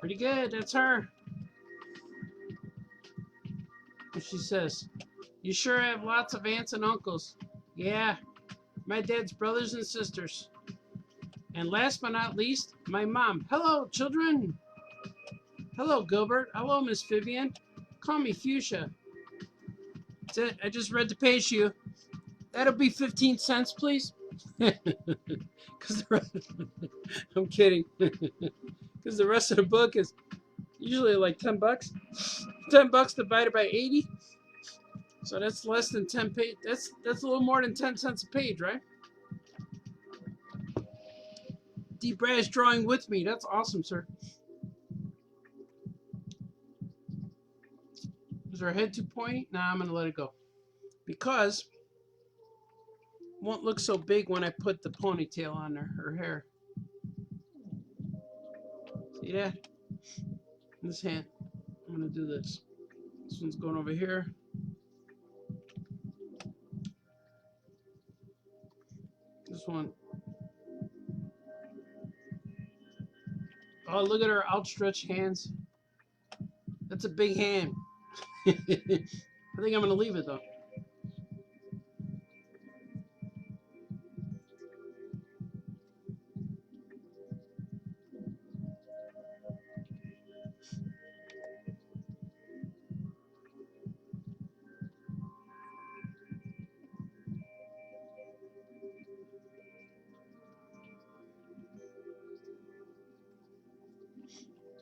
Pretty good, that's her. What she says, you sure have lots of aunts and uncles. Yeah, my dad's brothers and sisters. And last but not least, my mom. Hello, children. Hello, Gilbert. Hello, Miss Vivian. Call me Fuchsia. That's it. I just read the page to you. That'll be 15 cents, please. Because I'm kidding. Because the rest of the book is usually like 10 bucks. 10 bucks divided by 80. So that's less than 10 page. That's a little more than 10 cents a page, right? D. Brash drawing with me. That's awesome, sir. Is her head too pointy? Nah, I'm going to let it go. Because it won't look so big when I put the ponytail on her hair. See that? This hand. I'm going to do this. This one's going over here. This one. Oh, look at her outstretched hands. That's a big hand. I think I'm going to leave it, though.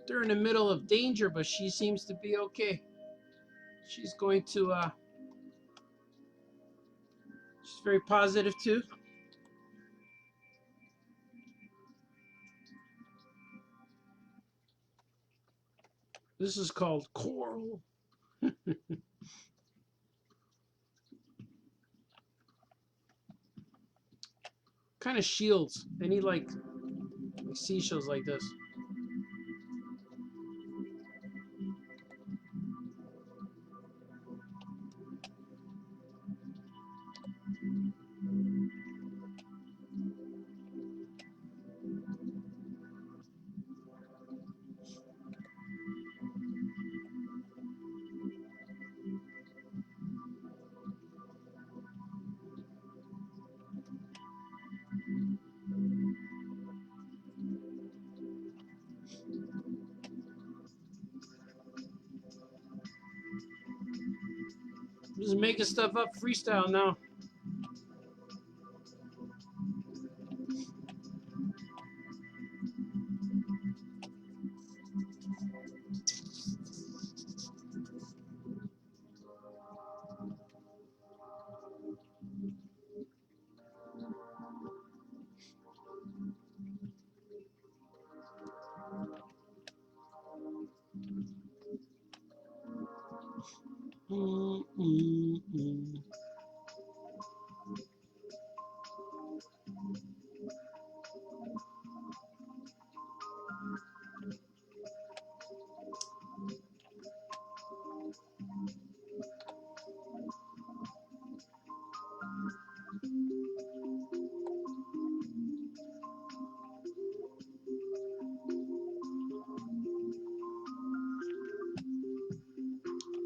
They're in the middle of danger, but she seems to be okay. She's going to, she's very positive, too. This is called Coral. Kind of shields. They need like seashells like this. Just making stuff up freestyle now.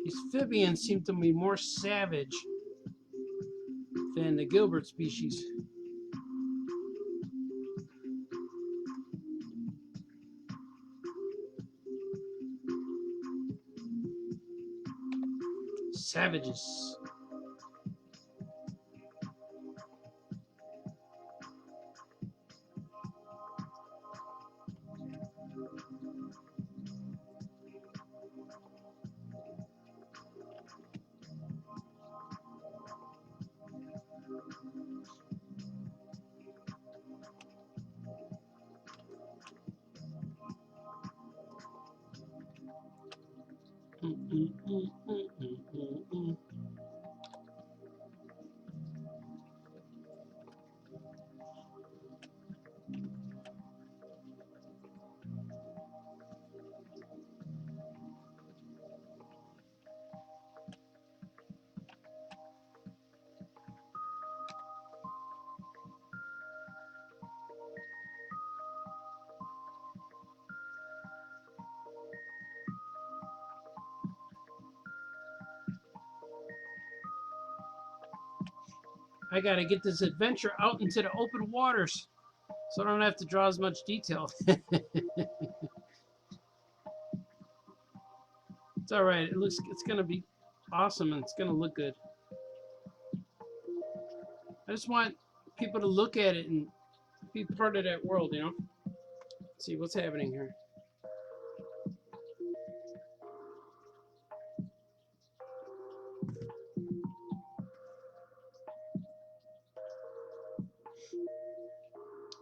These amphibians seem to be more savage than the Gilbert species. Savages. I gotta get this adventure out into the open waters so I don't have to draw as much detail. It's alright. It's gonna be awesome and it's gonna look good. I just want people to look at it and be part of that world, you know? Let's see what's happening here.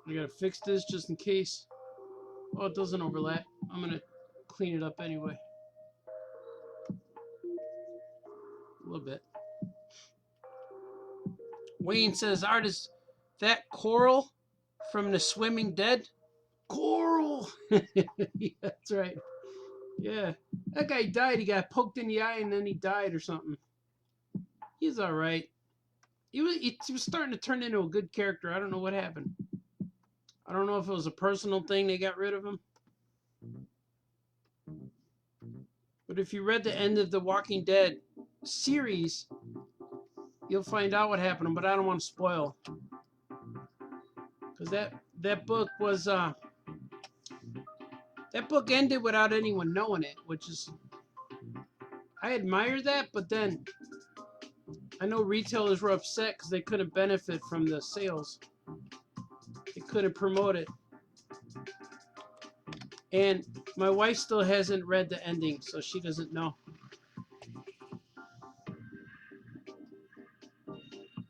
I gotta fix this just in case. Oh, it doesn't overlap. I'm gonna clean it up anyway. A little bit. Wayne says, artist, that coral from the Swimming Dead? Coral! Yeah, that's right. Yeah. That guy died. He got poked in the eye and then he died or something. He's alright. He was starting to turn into a good character. I don't know what happened. I don't know if it was a personal thing they got rid of him. But if you read the end of the Walking Dead series, you'll find out what happened to him, but I don't want to spoil. Because that book was that book ended without anyone knowing it, which is, I admire that, but then I know retailers were upset because they couldn't benefit from the sales. They couldn't promote it. And my wife still hasn't read the ending, so she doesn't know.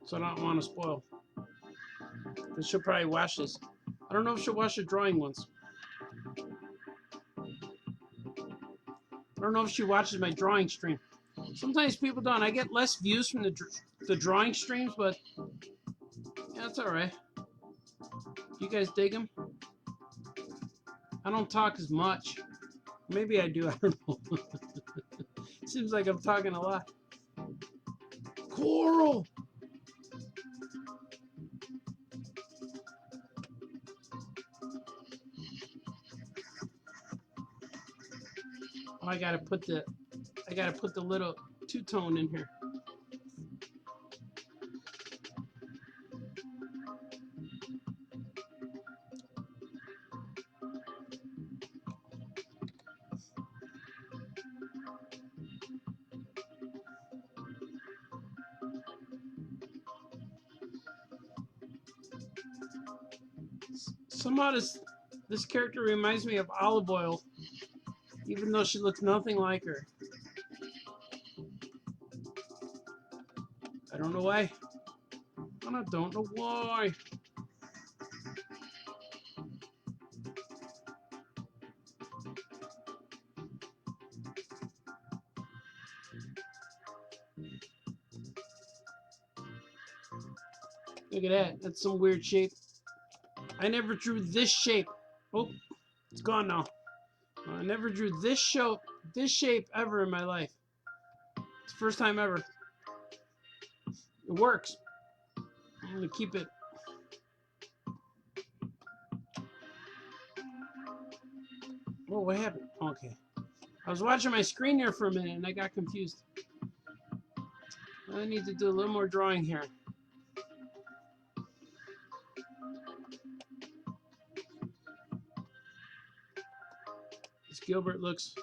So I don't want to spoil. But she'll probably watch this. I don't know if she'll watch the drawing ones. I don't know if she watches my drawing stream. Sometimes people don't. I get less views from the drawing streams, but yeah, it's alright. You guys dig them? I don't talk as much. Maybe I do, I don't know. Seems like I'm talking a lot. Coral! Oh, I gotta put the little two-tone in here. Somehow this character reminds me of Olive Oil, even though she looks nothing like her. I don't know why. And I don't know why. Look at that. That's some weird shape. I never drew this shape. Oh, it's gone now. I never drew this shape ever in my life. It's the first time ever. It works. I'm gonna keep it. Oh, what happened? Okay. I was watching my screen here for a minute and I got confused. I need to do a little more drawing here. This Gilbert looks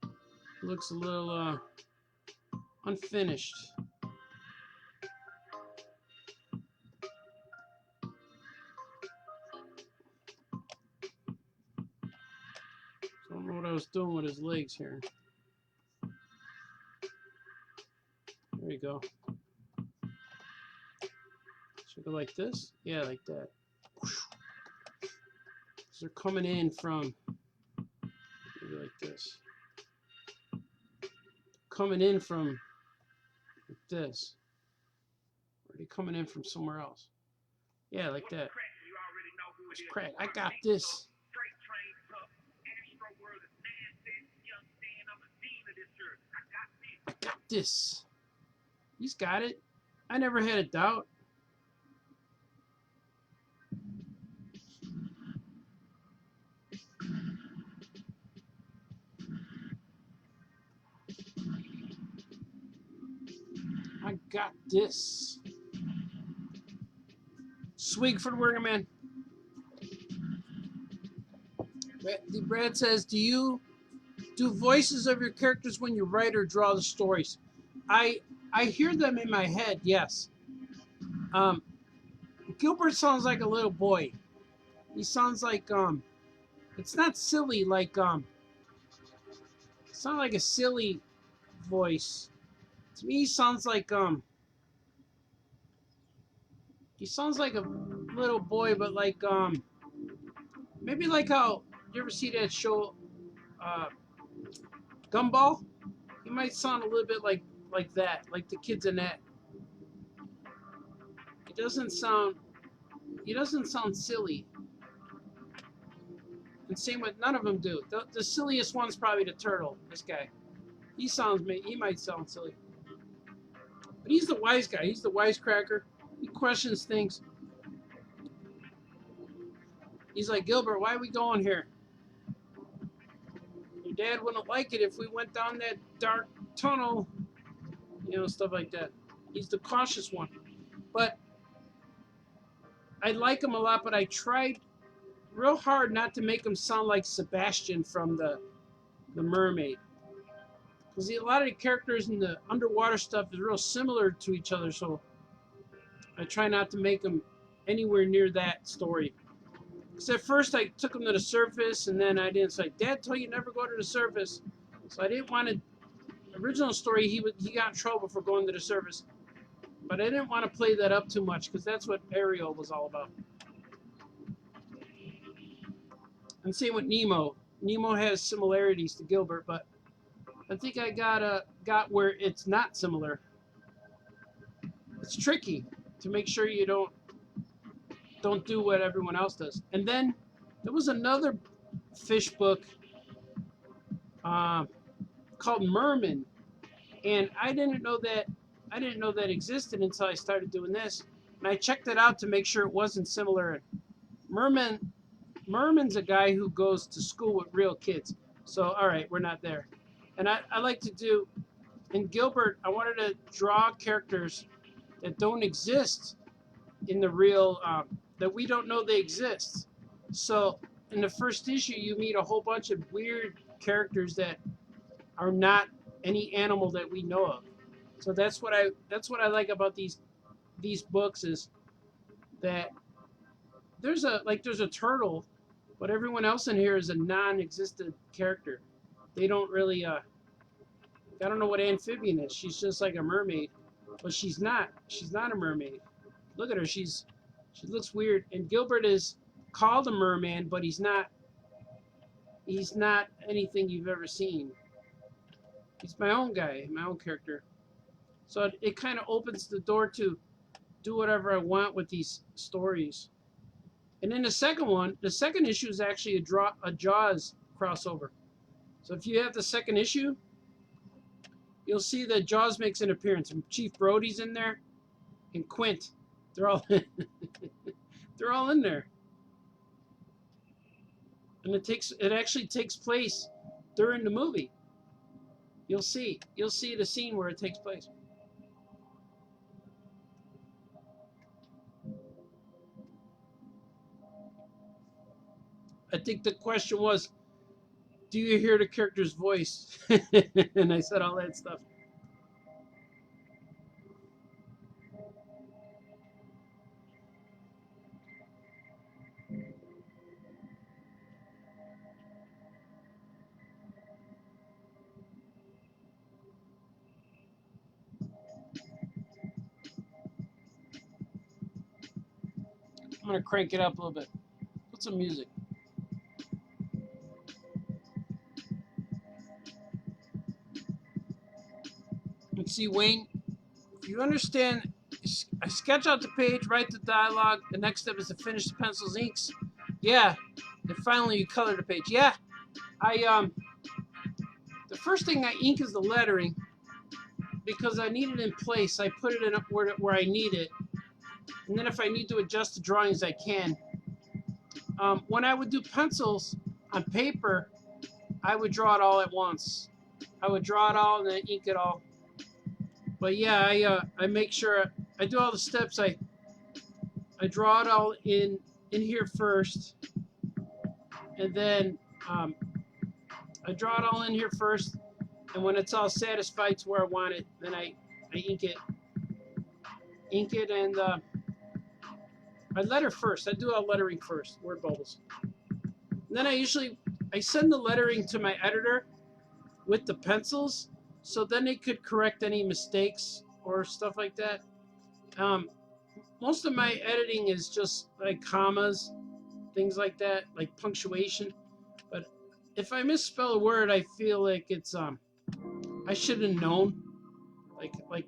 a little unfinished. I don't know what I was doing with his legs here. There you go. Should go like this? Yeah, like that. So they're coming in from maybe like this. Coming in from like this. Or are they coming in from somewhere else? Yeah, like that. It's crack. I got this. I got this. He's got it. I never had a doubt. I got this. Swig for the working man. Brad says, do you do voices of your characters when you write or draw the stories? I hear them in my head, yes. Gilbert sounds like a little boy. He sounds like it's not silly like it's not like a silly voice. To me he sounds like a little boy, but like maybe like how you ever see that show Gumball? He might sound a little bit like that, like the kids in that. He doesn't sound silly. And same with none of them do. The silliest one's probably the turtle. This guy, he might sound silly, but he's the wise guy. He's the wisecracker. He questions things. He's like, Gilbert, why are we going here? Your dad wouldn't like it if we went down that dark tunnel. You know, stuff like that. He's the cautious one. But I like him a lot, but I tried real hard not to make him sound like Sebastian from the Mermaid. Because a lot of the characters in the underwater stuff is real similar to each other, so I try not to make them anywhere near that story. Because at first I took him to the surface, and then I didn't. Say, Dad told you never go to the surface. So I didn't want to. Original story, he got in trouble for going to the surface. But I didn't want to play that up too much, because that's what Ariel was all about. And same with Nemo. Nemo has similarities to Gilbert, but I think I got where it's not similar. It's tricky to make sure you don't do what everyone else does. And then there was another fish book called Merman, and I didn't know that existed until I started doing this. And I checked it out to make sure it wasn't similar. Merman's a guy who goes to school with real kids. So, all right, we're not there. And I like to do, in Gilbert, I wanted to draw characters that don't exist in the real, that we don't know they exist. So, in the first issue, you meet a whole bunch of weird characters that are not any animal that we know of. So that's what I like about these books, is that there's a turtle, but everyone else in here is a non-existent character. They don't really I don't know what amphibian is. She's just like a mermaid, but she's not. She's not a mermaid. Look at her. She looks weird. And Gilbert is called a merman, but he's not. He's not anything you've ever seen. He's my own guy, my own character. So it kind of opens the door to do whatever I want with these stories. And then the second issue is actually a Jaws crossover. So if you have the second issue, you'll see that Jaws makes an appearance. And Chief Brody's in there, and Quint. They're all they're all in there. And it actually takes place during the movie. You'll see the scene where it takes place. I think the question was, do you hear the character's voice? And I said all that stuff. I'm going to crank it up a little bit. Put some music. And see, Wayne, if you understand, I sketch out the page, write the dialogue. The next step is to finish the pencils, inks. Yeah. And finally, you color the page. Yeah. The first thing I ink is the lettering because I need it in place. I put it in where I need it. And then if I need to adjust the drawings, I can. When I would do pencils on paper, I would draw it all at once. I would draw it all and then ink it all. But yeah, I make sure I do all the steps. I draw it all in here first, and then I draw it all in here first. And when it's all satisfied to where I want it, then I ink it. Ink it and I letter first. I do all lettering first, word bubbles. And then I send the lettering to my editor with the pencils, so then they could correct any mistakes or stuff like that. Most of my editing is just like commas, things like that, like punctuation. But if I misspell a word, I feel like it's I should have known. Like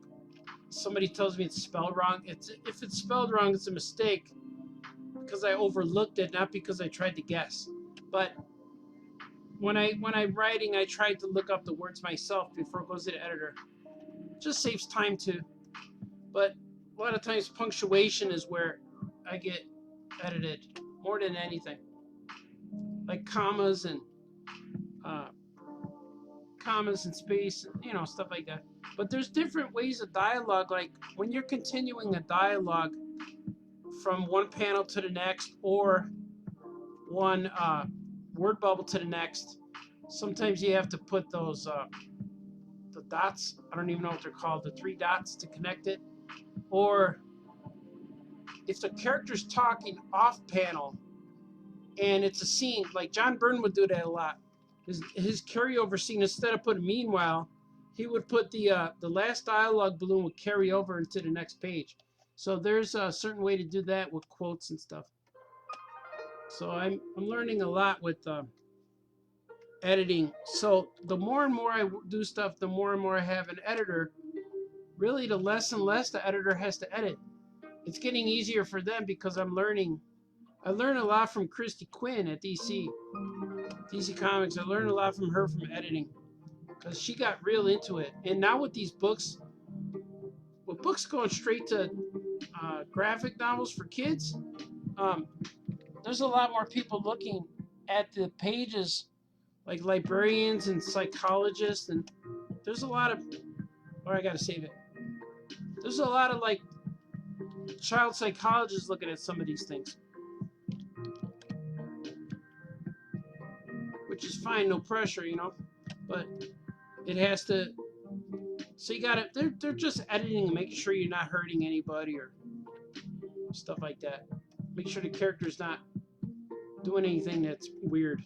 somebody tells me it's spelled wrong. If it's spelled wrong, it's a mistake because I overlooked it, not because I tried to guess. But when I'm writing, I try to look up the words myself before it goes to the editor. It just saves time too. But a lot of times punctuation is where I get edited more than anything. Like commas and space, stuff like that. But there's different ways of dialogue. Like when you're continuing a dialogue from one panel to the next, or one word bubble to the next, sometimes you have to put those the dots. I don't even know what they're called. The 3 dots to connect it. Or if the character's talking off panel and it's a scene, like John Byrne would do that a lot. His carryover scene, instead of putting meanwhile, he would put the last dialogue balloon would carry over into the next page. So there's a certain way to do that with quotes and stuff. So I'm learning a lot with editing. So the more and more I do stuff, the more and more I have an editor. Really, the less and less the editor has to edit. It's getting easier for them because I'm learning. I learned a lot from Christy Quinn at DC Comics. I learned a lot from her from editing because she got real into it. And now with these books, with books going straight to graphic novels for kids, there's a lot more people looking at the pages, like librarians and psychologists, and there's a lot of, or I gotta save it. There's a lot of like child psychologists looking at some of these things, which is fine, no pressure, but it has to. So you gotta. They're just editing and making sure you're not hurting anybody or stuff like that. make sure the character's not doing anything that's weird.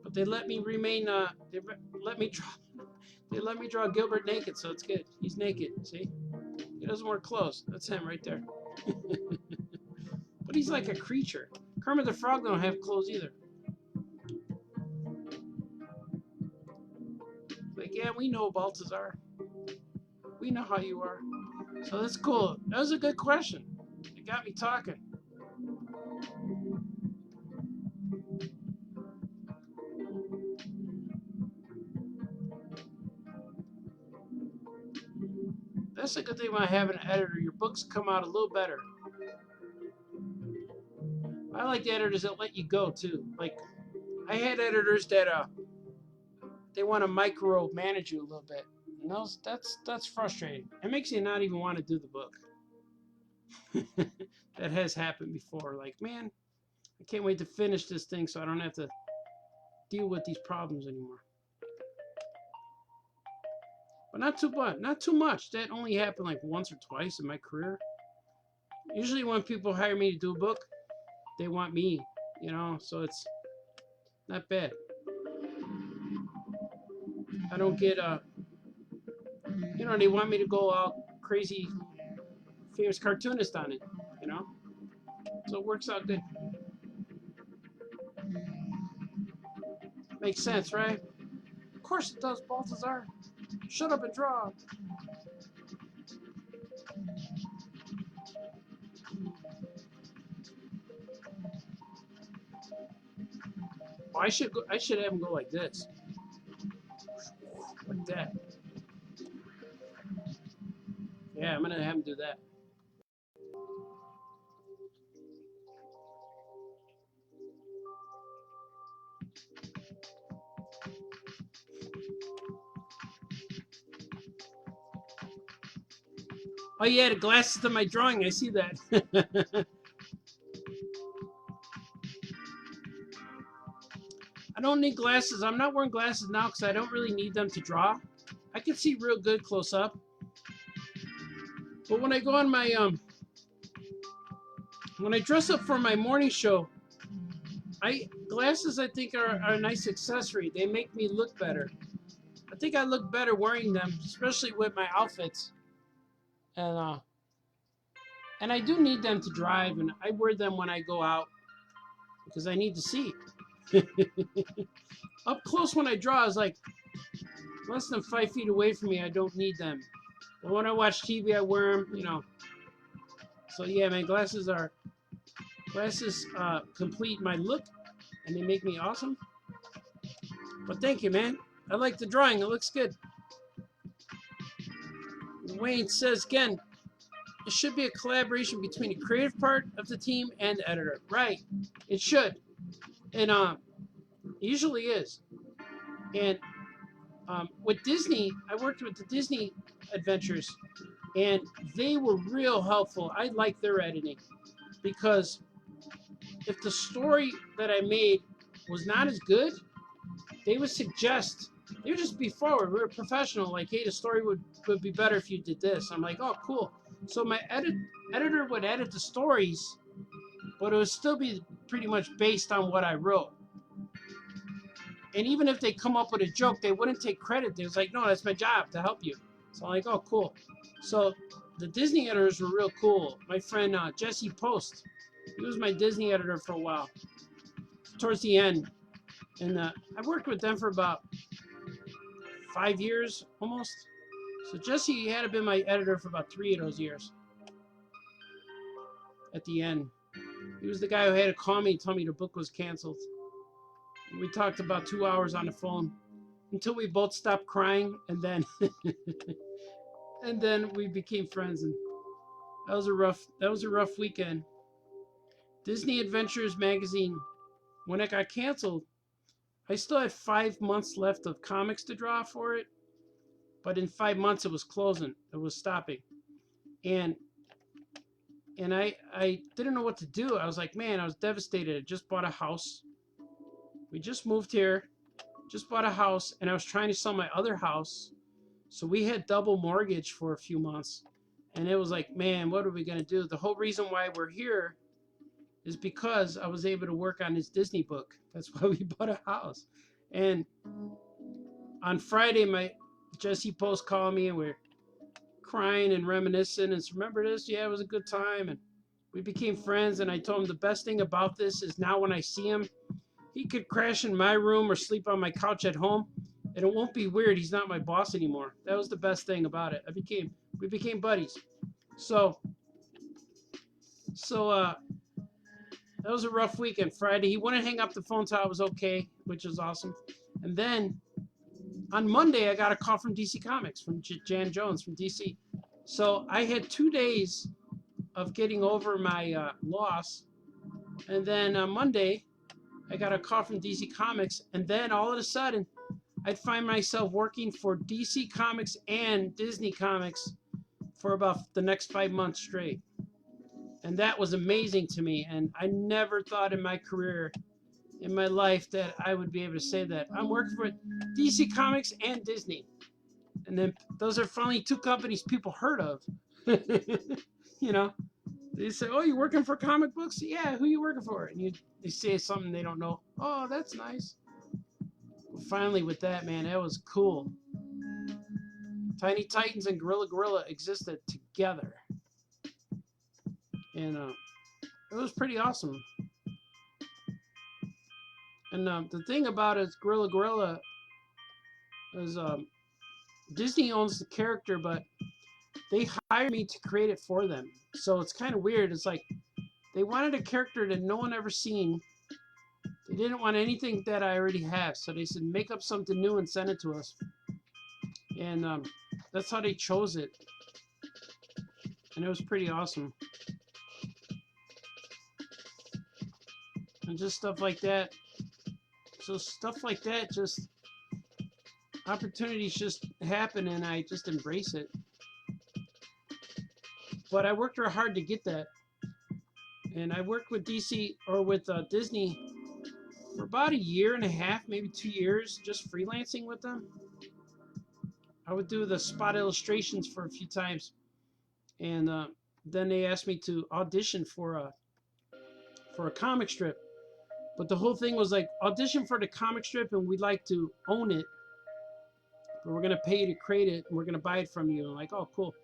But they let me remain. They let me draw Gilbert naked, so it's good. He's naked. See, he doesn't wear clothes. That's him right there. But he's like a creature. Kermit the Frog don't have clothes either. Like, yeah, we know, Balthazar. We know how you are. So that's cool. That was a good question. It got me talking. That's the good thing about having an editor. Your books come out a little better. I like the editors that let you go too. Like, I had editors that they want to micromanage you a little bit. And that's frustrating. It makes you not even want to do the book. That has happened before. Like, man, I can't wait to finish this thing so I don't have to deal with these problems anymore. But not too much. That only happened like once or twice in my career. Usually when people hire me to do a book, they want me, you know, so it's not bad. I don't get you know, they want me to go all crazy famous cartoonist on it, you know, so it works out good. Makes sense, right? Of course it does, Balthazar. Shut up and draw. Oh, I should have him go like this, like that. Yeah, I'm gonna have him do that. Oh yeah, the glasses to my drawing. I see that. I don't need glasses. I'm not wearing glasses now because I don't really need them to draw. I can see real good close up. But when I go on my when I dress up for my morning show, glasses I think are a nice accessory. They make me look better. I think I look better wearing them, especially with my outfits. And I do need them to drive, and I wear them when I go out because I need to see. Up close when I draw is like less than 5 feet away from me. I don't need them. But when I watch TV, I wear them, you know. So yeah, man, glasses complete my look, and they make me awesome. But thank you, man. I like the drawing. It looks good. Wayne says again, it should be a collaboration between the creative part of the team and the editor. Right. It should. And it usually is. And with Disney, I worked with the Disney Adventures, and they were real helpful. I like their editing because if the story that I made was not as good, they would suggest, they would just be forward. We were professional, like, hey, the story would be better if you did this. I'm like, oh, cool. So my editor would edit the stories, but it would still be pretty much based on what I wrote. And even if they come up with a joke, they wouldn't take credit. They was like, no, that's my job to help you. So I'm like, oh, cool. So the Disney editors were real cool. My friend Jesse Post, he was my Disney editor for a while, towards the end. And I worked with them for about 5 years, almost. So Jesse had been my editor for about 3 of those years. At the end, he was the guy who had to call me and tell me the book was canceled. We talked about 2 hours on the phone until we both stopped crying, and then and then we became friends. And that was a rough weekend. Disney Adventures magazine, when it got canceled, I still had 5 months left of comics to draw for it, but in 5 months it was closing. It was stopping, and I didn't know what to do. I was like, man, I was devastated. I just bought a house. We just moved here, just bought a house, and I was trying to sell my other house. So we had double mortgage for a few months. And it was like, man, what are we going to do? The whole reason why we're here is because I was able to work on his Disney book. That's why we bought a house. And on Friday, my Jesse Post called me and we're crying and reminiscing and said, remember this? Yeah, it was a good time. And we became friends. And I told him the best thing about this is now when I see him, he could crash in my room or sleep on my couch at home, and it won't be weird. He's not my boss anymore. That was the best thing about it. We became buddies. So that was a rough weekend. Friday, he wouldn't hang up the phone till I was okay, which was awesome. And then on Monday, I got a call from DC Comics, from Jan Jones from DC. So I had 2 days of getting over my loss. And then on Monday, I got a call from DC Comics. And then all of a sudden, I'd find myself working for DC Comics and Disney Comics for about the next 5 months straight. And that was amazing to me. And I never thought in my career, in my life, that I would be able to say that. I'm working for DC Comics and Disney. And then those are finally 2 companies people heard of. You know, they say, oh, you're working for comic books? Yeah, who you working for? And they say something they don't know. Oh, that's nice. Well, finally, with that, man, that was cool. Tiny Titans and Gorilla existed together. And it was pretty awesome. And the thing about it, Gorilla is Disney owns the character, but they hired me to create it for them. So it's kind of weird. It's like they wanted a character that no one ever seen. They didn't want anything that I already have. So they said, make up something new and send it to us. And that's how they chose it. And it was pretty awesome. And just stuff like that. So stuff like that, just opportunities just happen and I just embrace it. But I worked real hard to get that. And I worked with DC or with Disney for about 1.5 years, maybe 2 years, just freelancing with them. I would do the spot illustrations for a few times. And then they asked me to audition for a comic strip. But the whole thing was like, audition for the comic strip and we'd like to own it. But we're going to pay you to create it and we're going to buy it from you. I'm like, oh, cool.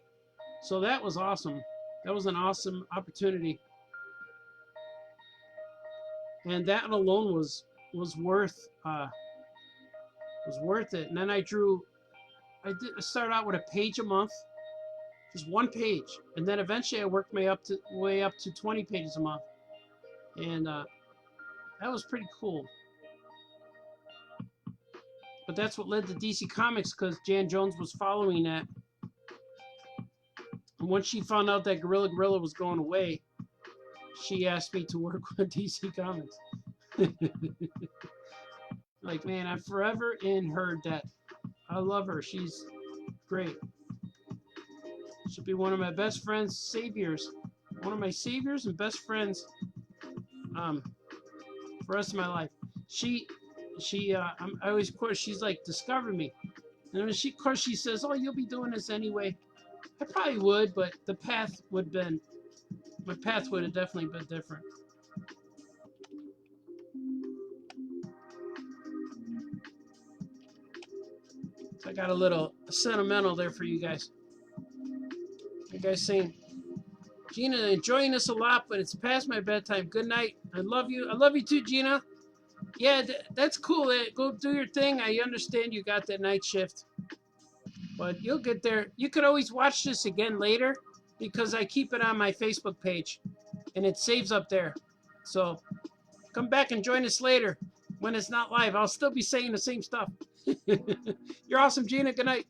So that was awesome. That was an awesome opportunity. And that alone was worth it. And then I started out with a page a month, just 1 page. And then eventually I worked my way up to 20 pages a month. And that was pretty cool. But that's what led to DC Comics, because Jan Jones was following that. And once she found out that Gorilla was going away, she asked me to work with DC Comics. Like, man, I'm forever in her debt. I love her. She's great. She'll be one of my best friends, saviors. One of my saviors and best friends for the rest of my life. I always quote, she's like, discovered me. And when she says, oh, you'll be doing this anyway. I probably would, but my path would have definitely been different. So I got a little sentimental there for you guys. You guys saying, Gina, enjoying this a lot, but it's past my bedtime. Good night. I love you. I love you too, Gina. Yeah, that's cool. Go do your thing. I understand you got that night shift. But you'll get there. You could always watch this again later because I keep it on my Facebook page and it saves up there. So come back and join us later when it's not live. I'll still be saying the same stuff. You're awesome, Gina. Good night.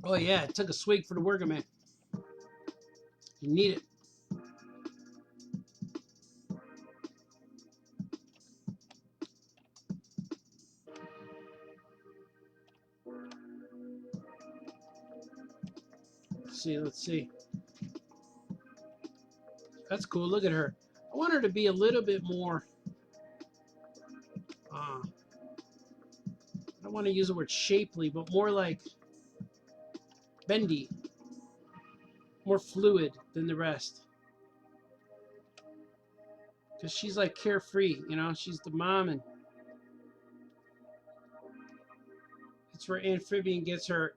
Oh, yeah. I took a swig for the worker, man. You need it. Let's see. That's cool. Look at her. I want her to be a little bit more. I don't want to use the word shapely, but more like bendy, more fluid than the rest. Because she's like carefree, you know, she's the mom, and it's where Amphibian gets her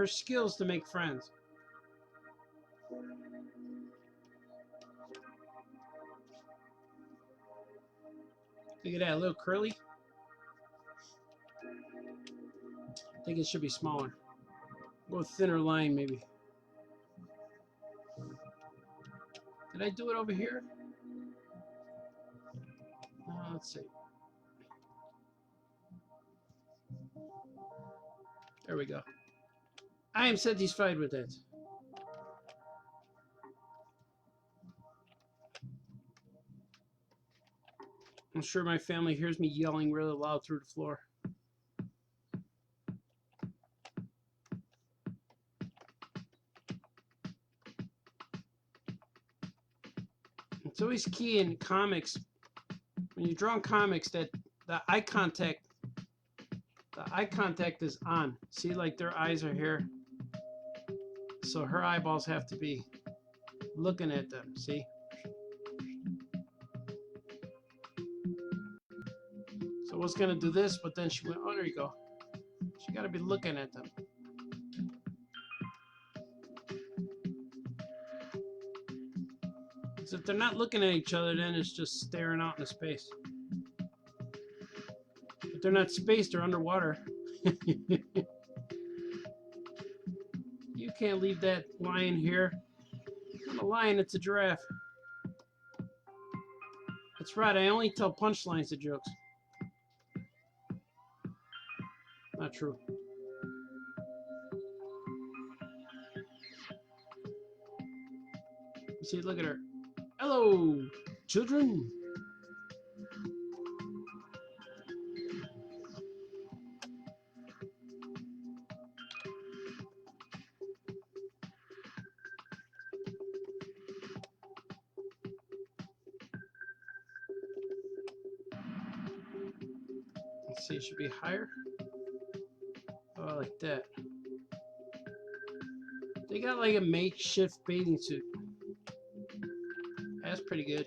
skills to make friends. Look at that, a little curly. I think it should be smaller. Go thinner line, maybe. Did I do it over here? Let's see. There we go. I am satisfied with that. I'm sure my family hears me yelling really loud through the floor. It's always key in comics, when you're drawing comics, that the eye contact is on. See, like their eyes are here. So her eyeballs have to be looking at them, see? So I was gonna do this, but then she went, oh, there you go. She gotta be looking at them. Because if they're not looking at each other, then it's just staring out into space. But they're not space, they're underwater. You can't leave that lion here. It's not a lion, it's a giraffe. That's right, I only tell punchlines to jokes. Not true. See, look at her. Hello, children. Let's see, it should be higher. Oh, like that. They got like a makeshift bathing suit. That's pretty good.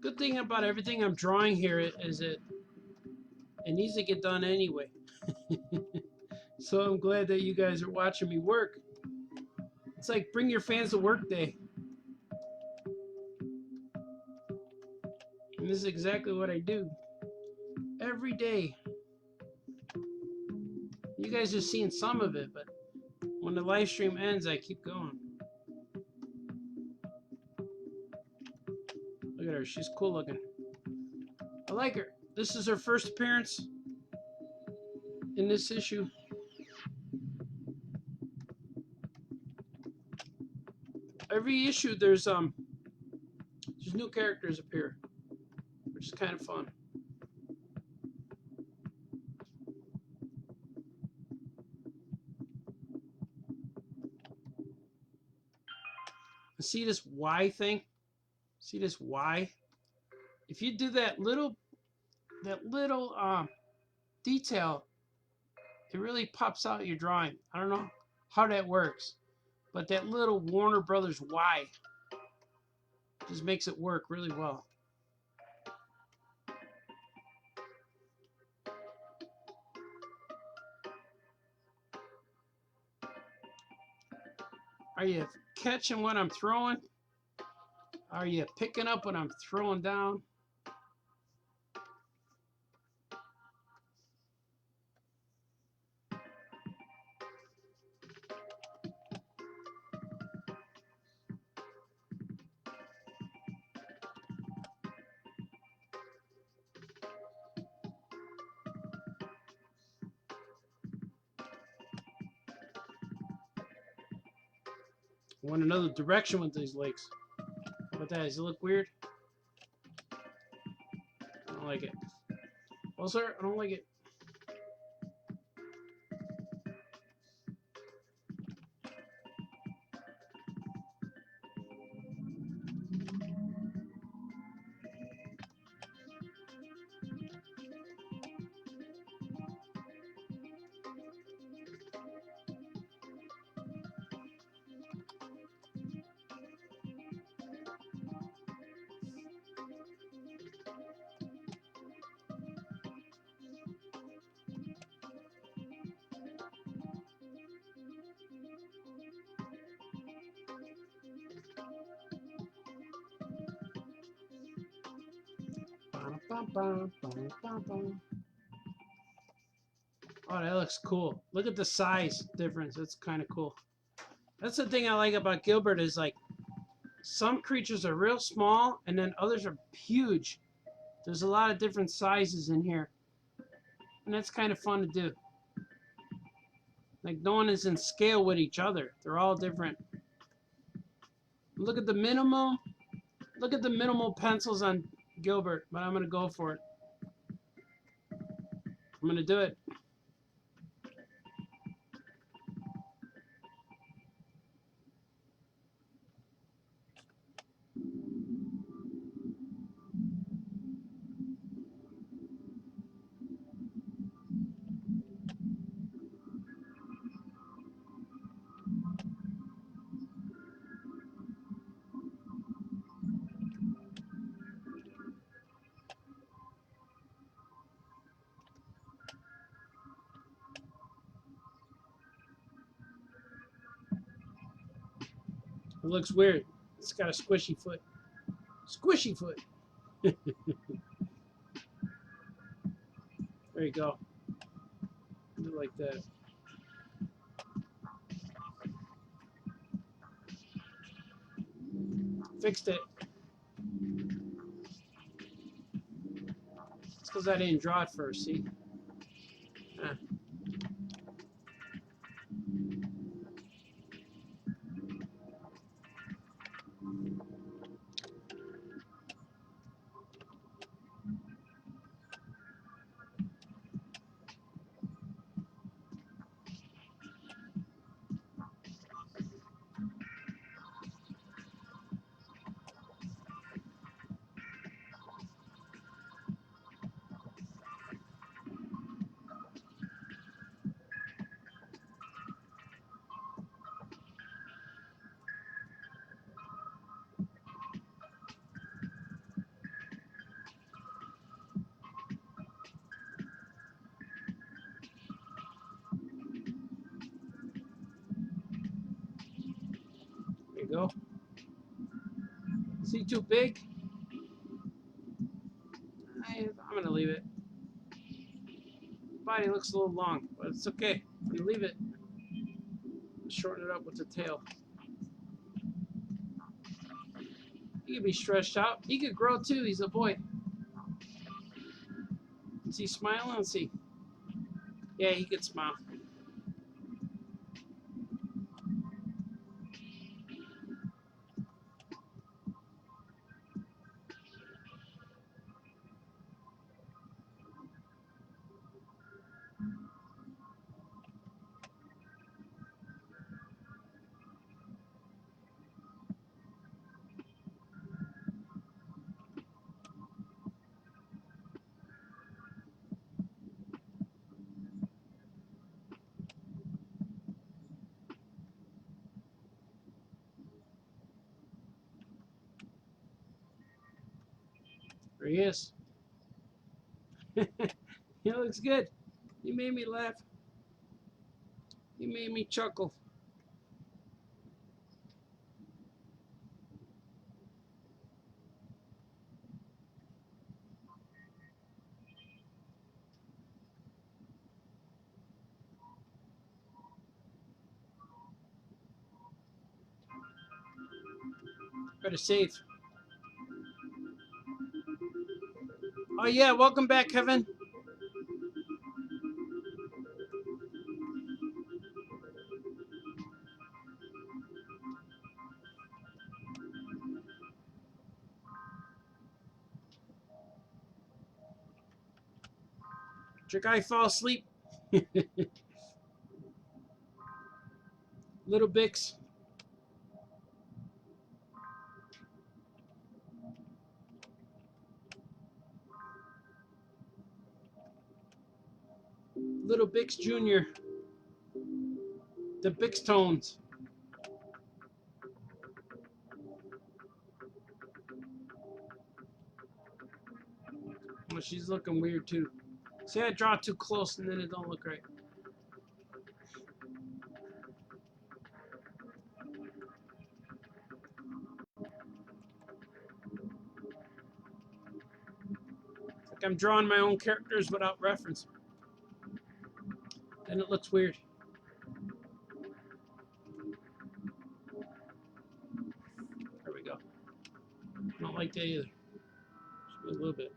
Good thing about everything I'm drawing here is it needs to get done anyway. So I'm glad that you guys are watching me work. It's like bring your fans to work day. And this is exactly what I do. Every day. You guys are seeing some of it, but when the live stream ends, I keep going. Look at her, she's cool looking. I like her. This is her first appearance in this issue. Every issue there's new characters appear, which is kind of fun. See this Y thing? See this Y? If you do that little detail, it really pops out your drawing. I don't know how that works, but that little Warner Brothers Y just makes it work really well. Are you catching what I'm throwing? Are you picking up what I'm throwing down? I want another direction with these legs. How about that? Does it look weird? I don't like it. Well, sir, I don't like it. Oh, that looks cool. Look at the size difference. That's kind of cool. That's the thing I like about Gilbert is like some creatures are real small and then others are huge. There's a lot of different sizes in here. And that's kind of fun to do. Like no one is in scale with each other. They're all different. Look at the minimal. Look at the minimal pencils on Gilbert, but I'm going to go for it. I'm going to do it. It looks weird. It's got a squishy foot. Squishy foot. There you go. Do it like that. Fixed it. It's because I didn't draw it first, see? Ah. There you go. Is he too big? I'm going to leave it. The body looks a little long, but it's okay. I'm going to leave it. Shorten it up with the tail. He could be stretched out. He could grow too. He's a boy. Is he smiling? Let's see. Yeah, he could smile. There he is. He looks good. He made me laugh. He made me chuckle. Better save. Oh yeah, welcome back, Kevin. Did your guy fall asleep? Little Bix. Little Bix Jr. The Bix Tones. Well, she's looking weird too. See, I draw too close and then it don't look right. Like I'm drawing my own characters without reference. Then it looks weird. There we go. I don't like that either. Just a little bit.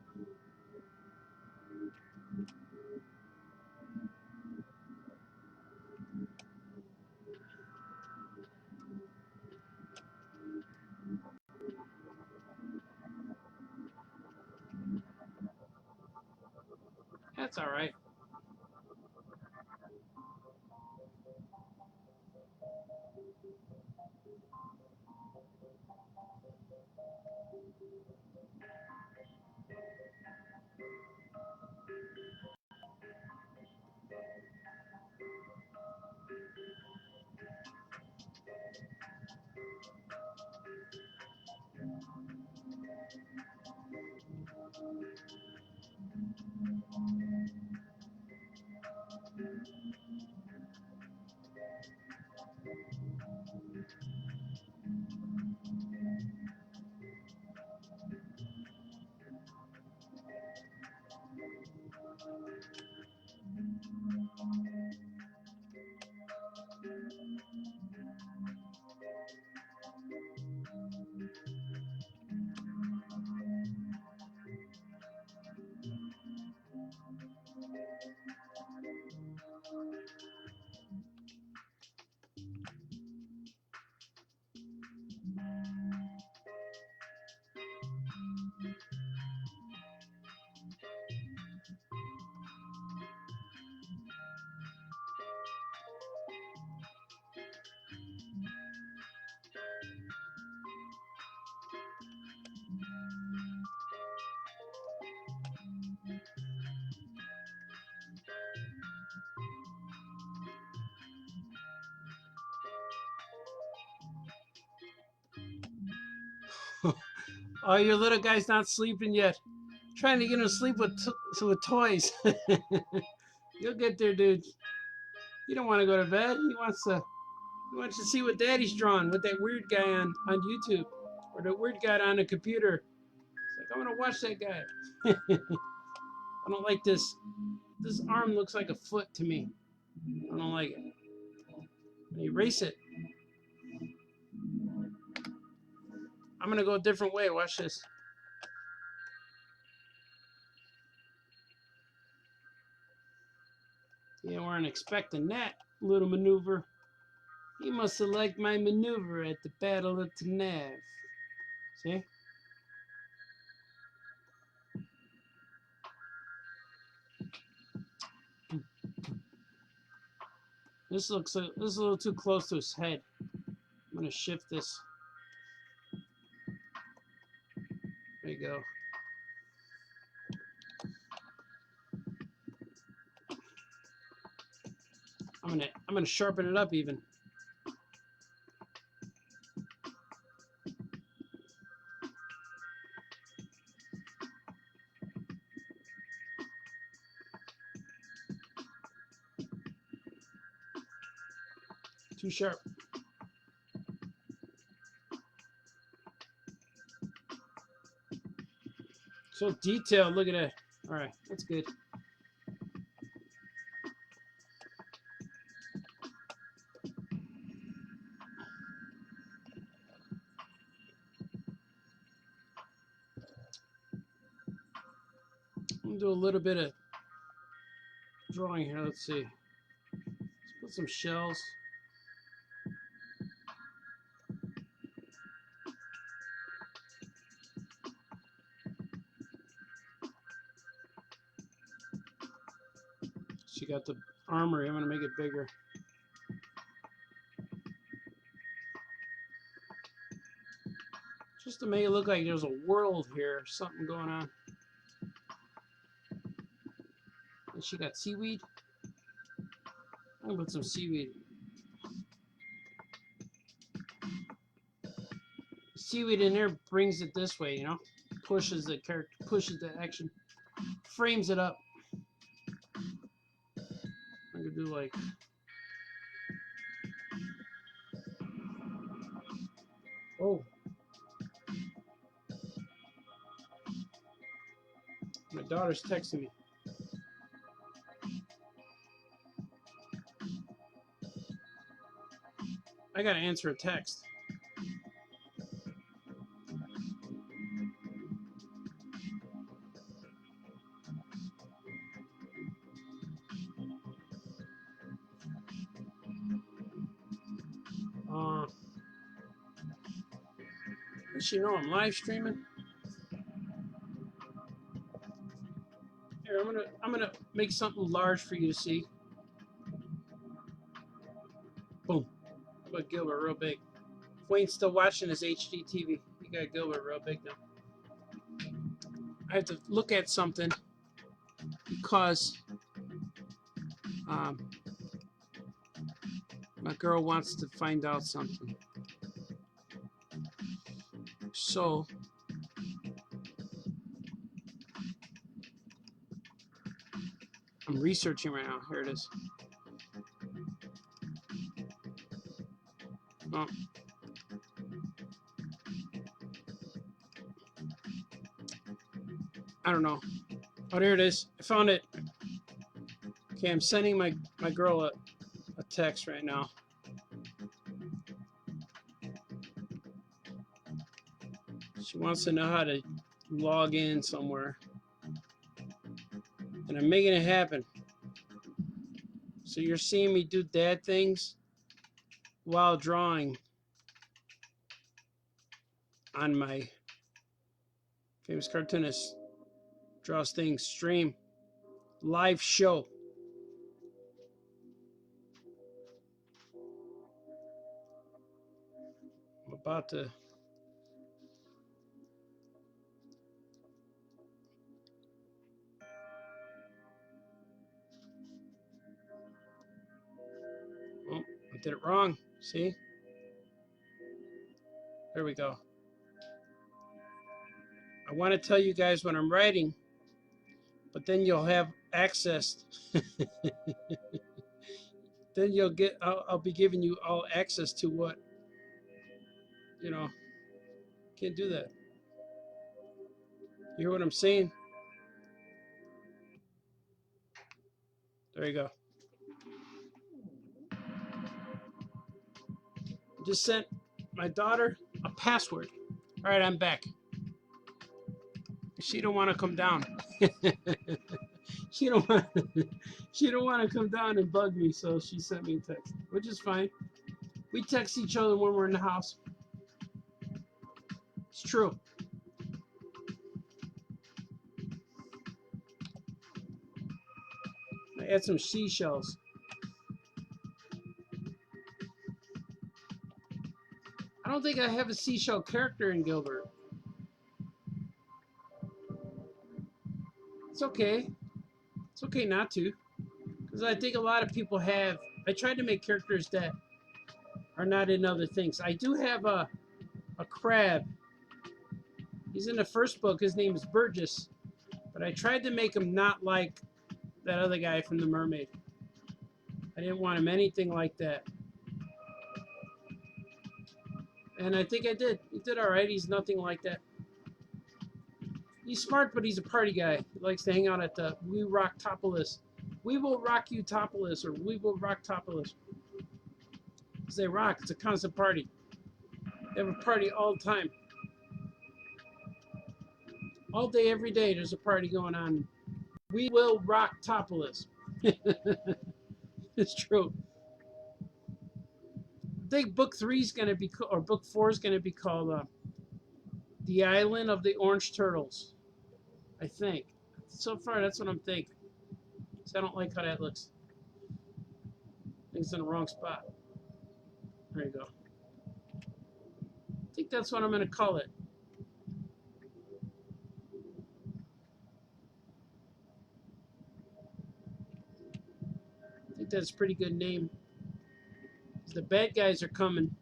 That's all right. Oh, your little guy's not sleeping yet. Trying to get him to sleep with toys. You'll get there, dude. You don't want to go to bed. He wants to see what Daddy's drawing with that weird guy on YouTube, or the weird guy on the computer. It's like, I want to watch that guy. I don't like this. This arm looks like a foot to me. I don't like it. Erase it. I'm gonna go a different way. Watch this. You weren't expecting that little maneuver. You must have liked my maneuver at the Battle of Tanav. See? This is a little too close to his head. I'm gonna shift this. There you go. I'm gonna sharpen it up even. Too sharp. So detailed. Look at that. All right, that's good. I'm gonna do a little bit of drawing here. Let's see. Let's put some shells. got the armory. I'm going to make it bigger. Just to make it look like there's a world here, something going on. And she got seaweed. I'm going to put some seaweed. Seaweed in there brings it this way, you know? Pushes the character, pushes the action, frames it up. I'm going to do like... Oh. My daughter's texting me. I gotta answer a text. Does she know I'm live streaming? Here, I'm gonna make something large for you to see. Boom. I got Gilbert real big. If Wayne's still watching his HD TV, he got Gilbert real big now. I have to look at something because my girl wants to find out something. So I'm researching right now. Here it is. Oh. I don't know. Oh, there it is. I found it. Okay, I'm sending my girl a text right now. She wants to know how to log in somewhere. And I'm making it happen. So you're seeing me do dad things while drawing on my Famous Cartoonist Draws Things stream live show. I'm about to oh, I did it wrong. See? There we go. I want to tell you guys when I'm writing, but then you'll have access. Then you'll get, I'll be giving you all access to what, you know, can't do that. You hear what I'm saying? There you go. Just sent my daughter a password. All right, I'm back. She don't want to come down. She don't want to come down and bug me, so she sent me a text, which is fine. We text each other when we're in the house. It's true. I add some seashells. I don't think I have a seashell character in Gilbert. It's okay. It's okay not to. Because I think a lot of people have. I tried to make characters that are not in other things. I do have a crab. He's in the first book. His name is Burgess. But I tried to make him not like that other guy from The Mermaid. I didn't want him anything like that. And I think I did. He did all right. He's nothing like that. He's smart, but he's a party guy. He likes to hang out at the We Rock Topolis. We will rock you Topolis, or we will rock Topolis. Because they rock. It's a constant party. They have a party all the time. All day, every day, there's a party going on. We will rock Topolis. It's true. I think book 3 is going to be, or book 4 is going to be called The Island of the Orange Turtles. I think. So far, that's what I'm thinking. So I don't like how that looks. It's in the wrong spot. There you go. I think that's what I'm going to call it. I think that's a pretty good name. The bad guys are coming.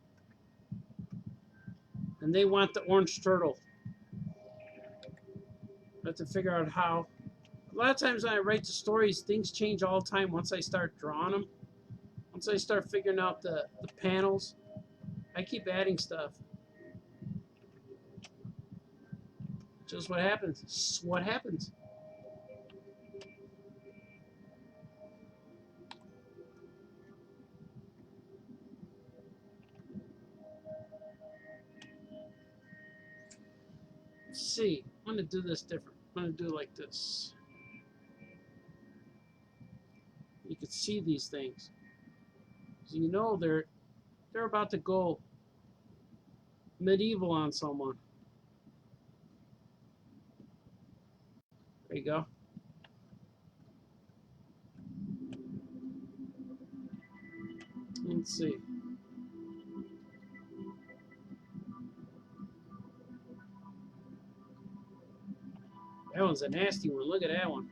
And they want the orange turtle. I have to figure out how. A lot of times when I write the stories, things change all the time once I start drawing them. Once I start figuring out the panels, I keep adding stuff. Just what happens. It's what happens. Let's see. I'm going to do this different. I'm going to do it like this. You can see these things. So you know they're about to go medieval on someone. There you go. Let's see. That one's a nasty one. Look at that one.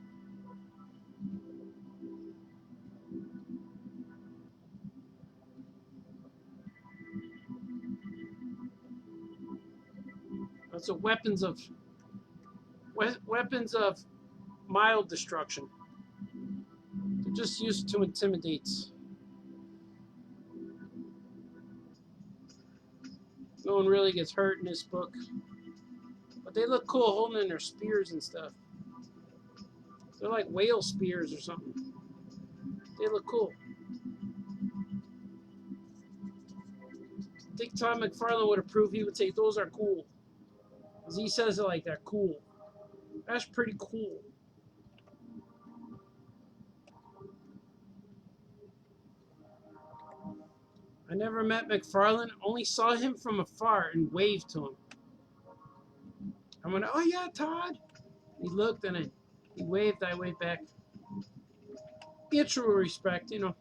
That's a weapons of mild destruction. They're just used to intimidate. No one really gets hurt in this book. But they look cool holding in their spears and stuff. They're like whale spears or something. They look cool. I think Todd McFarlane would approve. He would say those are cool. Because he says it like that, cool. That's pretty cool. I never met McFarlane, only saw him from afar and waved to him. I went, oh yeah, Todd. He looked and he waved, I waved back. Mutual respect, you know.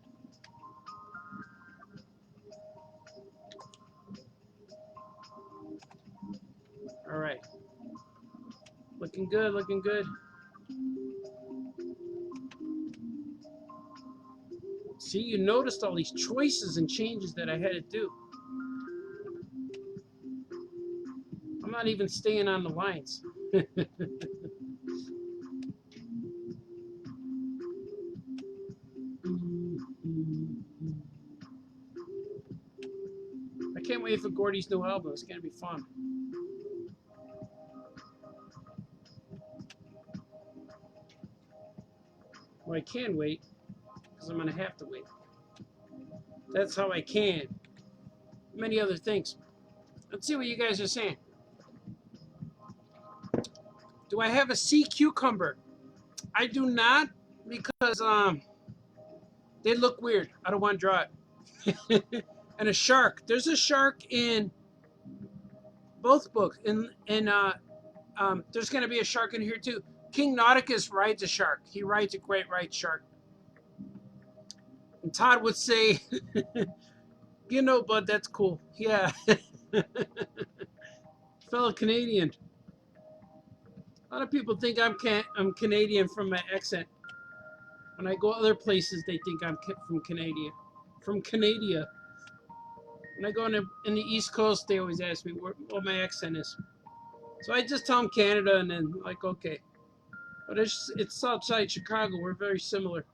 All right. Looking good, looking good. See, you noticed all these choices and changes that I had to do. I'm not even staying on the lines. I can't wait for Gordy's new album. It's going to be fun. Well, I can wait, because I'm going to have to wait. That's how I can. Many other things. Let's see what you guys are saying. Do I have a sea cucumber? I do not, because they look weird. I don't want to draw it. And a shark. There's a shark in both books. And there's going to be a shark in here too. King Nauticus rides a shark. He rides a great white shark. And Todd would say, you know, bud, that's cool. Yeah. Fellow Canadian. A lot of people think I'm Canadian from my accent. When I go other places, they think I'm from Canada. From Canada. When I go in the East Coast, they always ask me what my accent is. So I just tell them Canada, and then like, okay. But it's outside Chicago. We're very similar.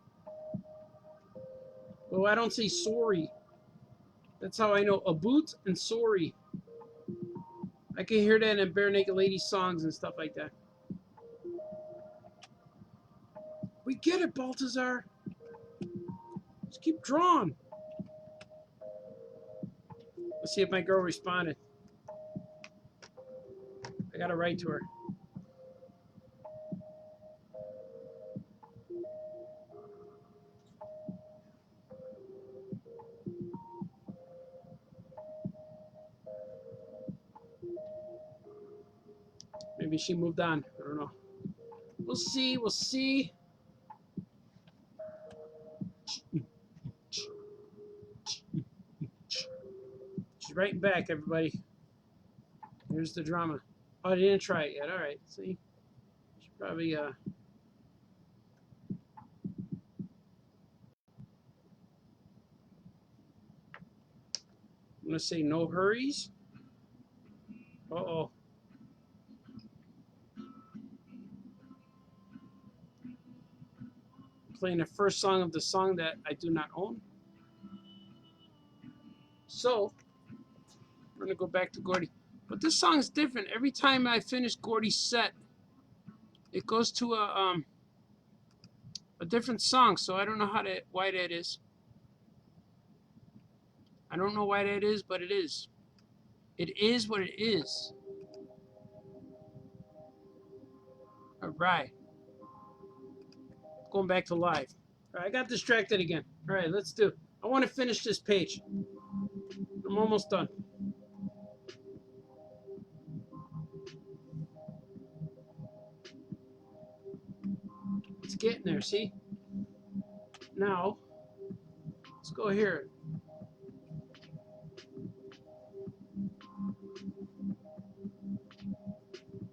Well, I don't say sorry. That's how I know a boot and sorry. I can hear that in Bare Naked Ladies songs and stuff like that. We get it, Baltazar. Just keep drawing. Let's see if my girl responded. I gotta write to her. Maybe she moved on. I don't know. We'll see. We'll see. writing back, everybody. Here's the drama. Oh, I didn't try it yet. All right. See? Should probably, I'm going to say no hurries. Uh-oh. Playing the first song of the song that I do not own. So, we're going to go back to Gordy. But this song is different. Every time I finish Gordy's set, it goes to a different song. So I don't know why that is. I don't know why that is, but it is. It is what it is. All right. Going back to live. All right, I got distracted again. All right, let's do. I want to finish this page. I'm almost done. It's getting there, see? Now, let's go here.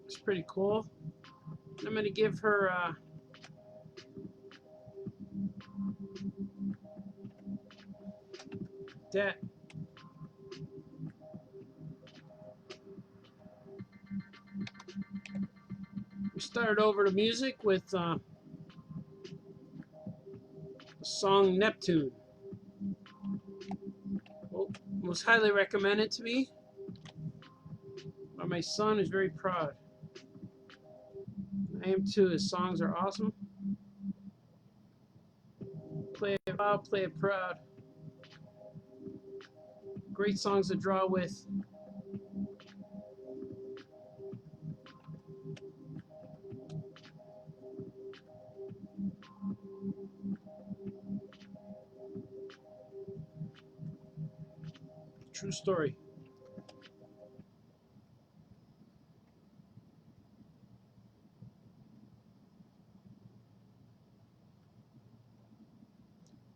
It's pretty cool. I'm going to give her that. We started over the music with the song Neptune. Oh, most highly recommended to me by my son, who's very proud. I am too. His songs are awesome. Play it loud, play it proud. Great songs to draw with. True story.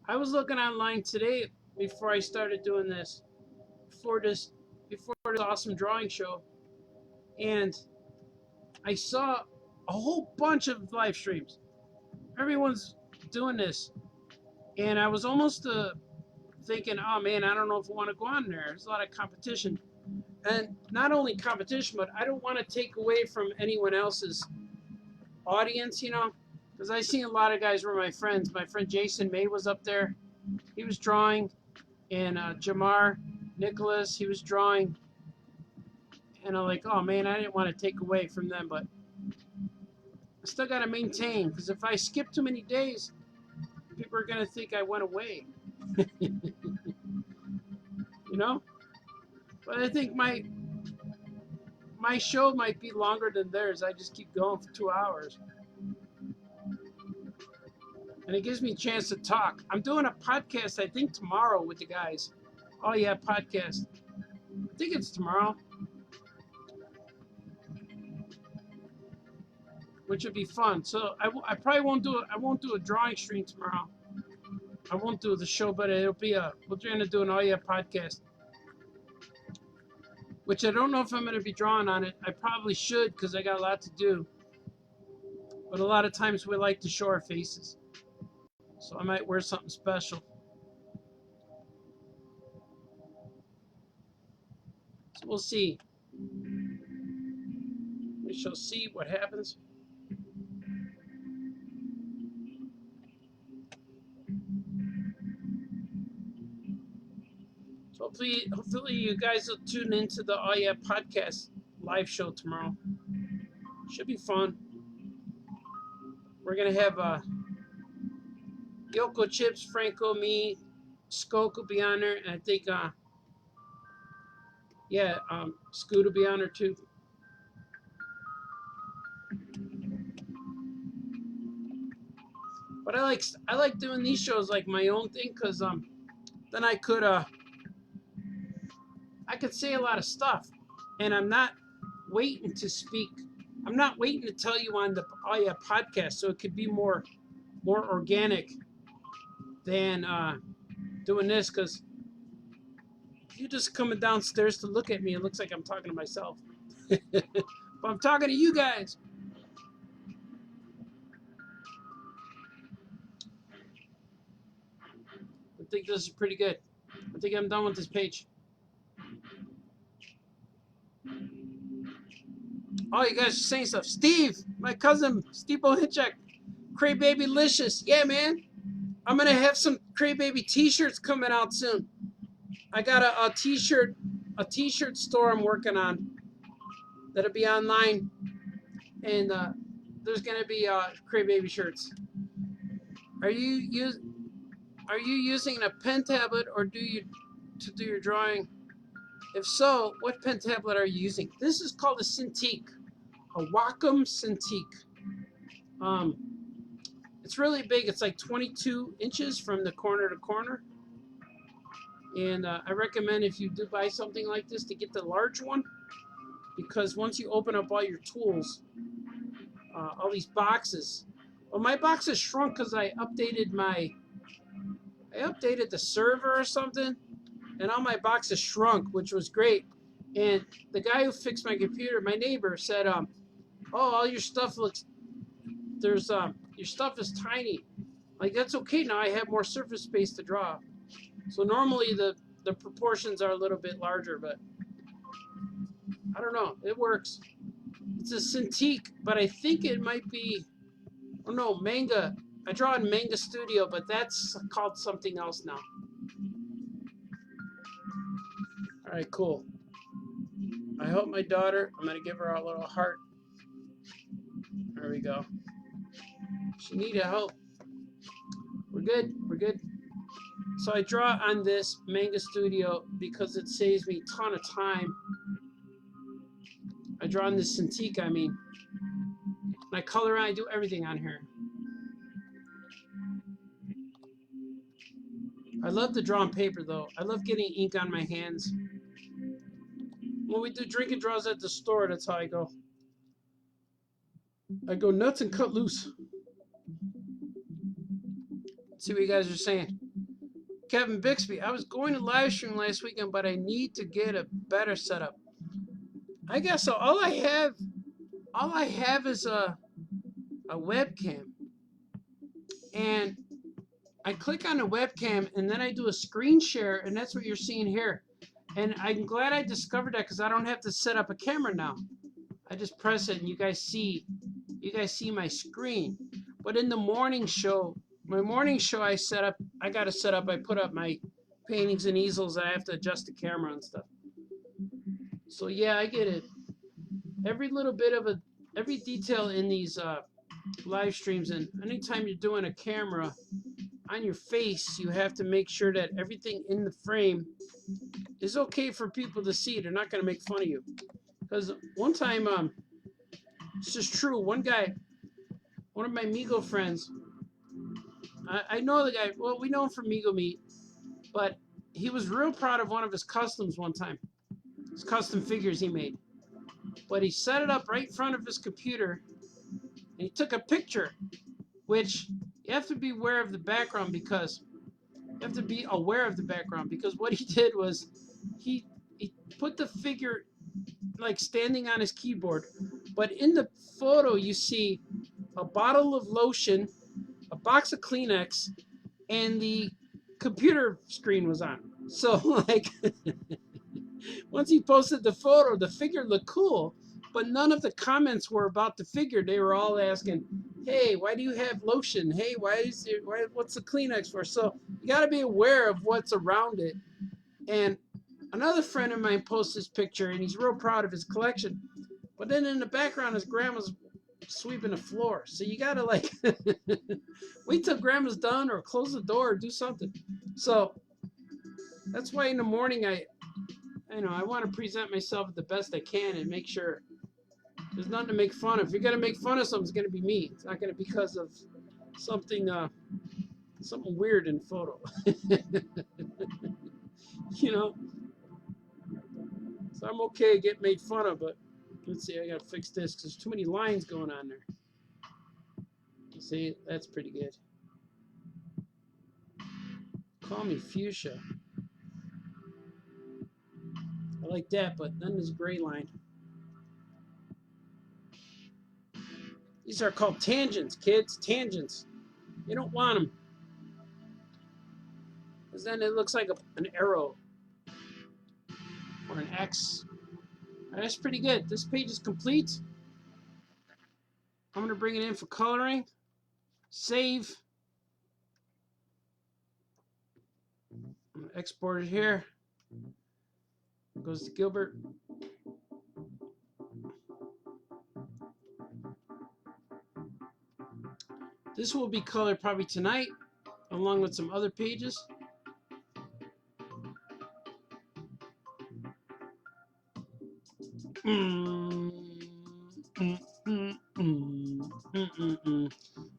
I was looking online today before I started doing this, before this awesome drawing show, and I saw a whole bunch of live streams. Everyone's doing this, and I was almost thinking, oh man, I don't know if I want to go on there. There's a lot of competition, and not only competition, but I don't want to take away from anyone else's audience, you know. Because I see a lot of guys were my friends. My friend Jason May was up there. He was drawing. And Jamar Nicholas, he was drawing. And I'm like, oh man, I didn't want to take away from them. But I still got to maintain. Because if I skip too many days, people are going to think I went away. You know? But I think my show might be longer than theirs. I just keep going for 2 hours. And it gives me a chance to talk. I'm doing a podcast, I think, tomorrow with the guys. Oh, yeah, podcast. I think it's tomorrow. Which would be fun. So I probably won't do it. I won't do a drawing stream tomorrow. I won't do the show, but it'll be we're going to do an Oh Yeah podcast. Which I don't know if I'm going to be drawing on it. I probably should because I got a lot to do. But a lot of times we like to show our faces. So I might wear something special. So we'll see. We shall see what happens. So hopefully you guys will tune into the Oh Yeah podcast live show tomorrow. Should be fun. We're going to have Yoko, Chips, Franco, me, Skoke will be on there, and I think, Scoot will be on there too. But I like doing these shows like my own thing, because then I could say a lot of stuff, and I'm not waiting to speak. I'm not waiting to tell you on the Oh Yeah podcast, so it could be more organic than doing this, because You just coming downstairs to look at me. It looks like I'm talking to myself. But I'm talking to you guys. I think this is pretty good. I think I'm done with this page. Oh, you guys are saying stuff. Steve, my cousin, Steve Bohinchek, Cray Baby Licious. Yeah, man. I'm going to have some Cray Baby t-shirts coming out soon. I got a t-shirt store I'm working on that'll be online. And there's going to be Cray Baby shirts. Are you using a pen tablet or to do your drawing? If so, what pen tablet are you using? This is called a Cintiq, a Wacom Cintiq. It's really big. It's like 22 inches from the corner to corner. And I recommend if you do buy something like this to get the large one, because once you open up all your tools, all these boxes. Well, my box has shrunk because I updated the server or something, and all my boxes shrunk, which was great. And the guy who fixed my computer, my neighbor, said, "Oh, all your stuff your stuff is tiny." Like, that's okay now. I have more surface space to draw. So normally the proportions are a little bit larger, but I don't know. It works. It's a Cintiq, but I think it might be, oh no, Manga. I draw in Manga Studio, but that's called something else now. All right, cool. I hope my daughter, I'm going to give her a little heart. There we go. She needed help. We're good. We're good. So I draw on this Manga Studio because it saves me a ton of time. I draw on this Cintiq, I mean. I color, I do everything on here. I love to draw on paper, though. I love getting ink on my hands. When we do drink and draws at the store, that's how I go. I go nuts and cut loose. Let's see what you guys are saying. Kevin Bixby, I was going to live stream last weekend, but I need to get a better setup. I guess so. All I have is a webcam. And I click on the webcam and then I do a screen share, and that's what you're seeing here. And I'm glad I discovered that because I don't have to set up a camera now. I just press it and you guys see my screen. But in the morning show, my morning show I got to set up, I put up my paintings and easels, I have to adjust the camera and stuff. So yeah, I get it. Every little bit of every detail in these live streams, and anytime you're doing a camera on your face, you have to make sure that everything in the frame is okay for people to see. They're not going to make fun of you. Because one time, it's just true. One of my Migo friends, I know the guy, well, we know him from Migo Meet, but he was real proud of one of his customs one time. His custom figures he made. But he set it up right in front of his computer, and he took a picture, which you have to be aware of the background because what he did was he put the figure like standing on his keyboard, but in the photo you see a bottle of lotion, a box of Kleenex, and the computer screen was on. So like once he posted the photo, the figure looked cool, but none of the comments were about the figure. They were all asking, "Hey, why do you have lotion? Hey, what's the Kleenex for?" So you got to be aware of what's around it. And another friend of mine posts this picture, and he's real proud of his collection. But then in the background, his grandma's sweeping the floor. So you got to like wait till grandma's done or close the door or do something. So that's why in the morning I want to present myself the best I can and make sure there's nothing to make fun of. If you're going to make fun of something, it's going to be me. It's not going to be because of something weird in photo. You know? So I'm okay getting made fun of, but let's see, I got to fix this because there's too many lines going on there. You see, that's pretty good. Call me Fuchsia. like that, but then there's a gray line. These are called tangents, kids. Tangents. You don't want them. Because then it looks like an arrow. Or an X. That's pretty good. This page is complete. I'm going to bring it in for coloring. Save. I'm going to export it here. It goes to Gilbert. This will be colored probably tonight, along with some other pages.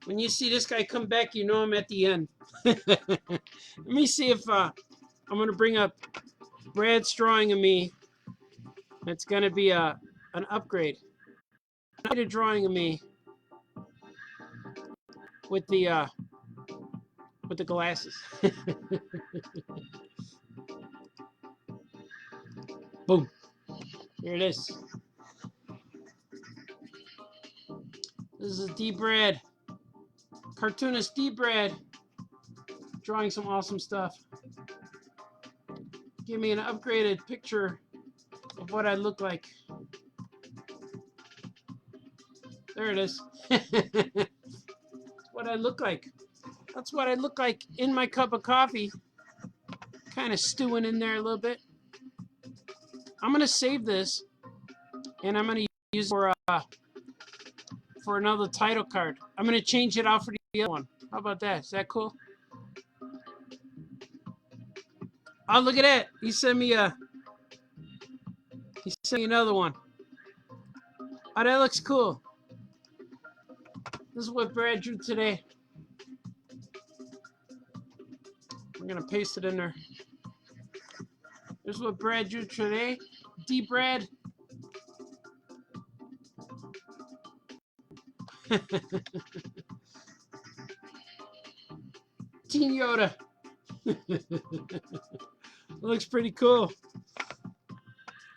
When you see this guy come back, you know I'm at the end. Let me see if I'm going to bring up Brad's drawing of me. It's going to be an upgrade. A drawing of me with the glasses. Boom. Here it is. This is D-Brad. Cartoonist D-Brad. Drawing some awesome stuff. Give me an upgraded picture of what I look like. There it is. That's what I look like. That's what I look like in my cup of coffee. Kind of stewing in there a little bit. I'm going to save this, and I'm going to use it for another title card. I'm going to change it out for the other one. How about that? Is that cool? Oh, look at that. He sent me another one. Oh, that looks cool. This is what Brad drew today. We're going to paste it in there. This is what Brad drew today. D-Brad. Teen Yoda. Looks pretty cool.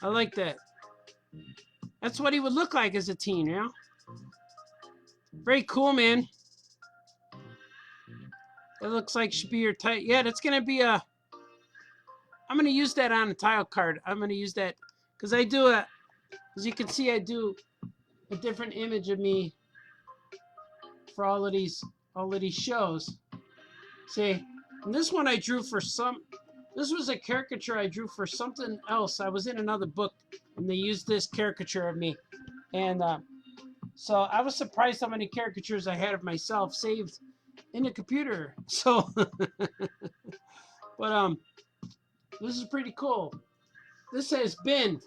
I like that. That's what he would look like as a teen, you know? Very cool, man. It looks like should be your title. Yeah, that's going to be a... I'm going to use that on a tile card. I'm going to use that because I do a... As you can see, I do a different image of me for all of these shows. See, and this one I drew for some... This was a caricature I drew for something else. I was in another book, and they used this caricature of me. And so I was surprised how many caricatures I had of myself saved in the computer. So, but this is pretty cool. This has been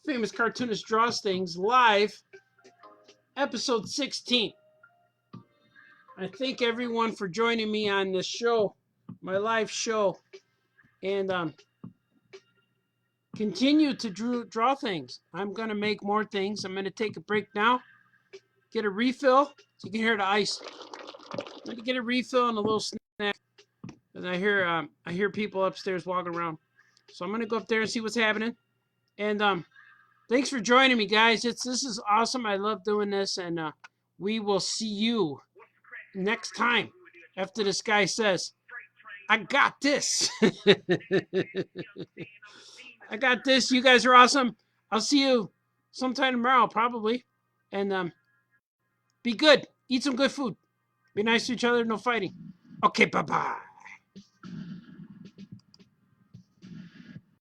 Famous Cartoonist Draws Things Live, episode 16. I thank everyone for joining me on this show, my live show. And continue to draw things. I'm going to make more things. I'm going to take a break now. Get a refill. So you can hear the ice. I'm going to get a refill and a little snack. And I hear people upstairs walking around. So I'm going to go up there and see what's happening. And thanks for joining me, guys. This is awesome. I love doing this. And we will see you next time after this guy says, I got this. I got this. You guys are awesome. I'll see you sometime tomorrow, probably. And be good. Eat some good food. Be nice to each other. No fighting. Okay, bye-bye.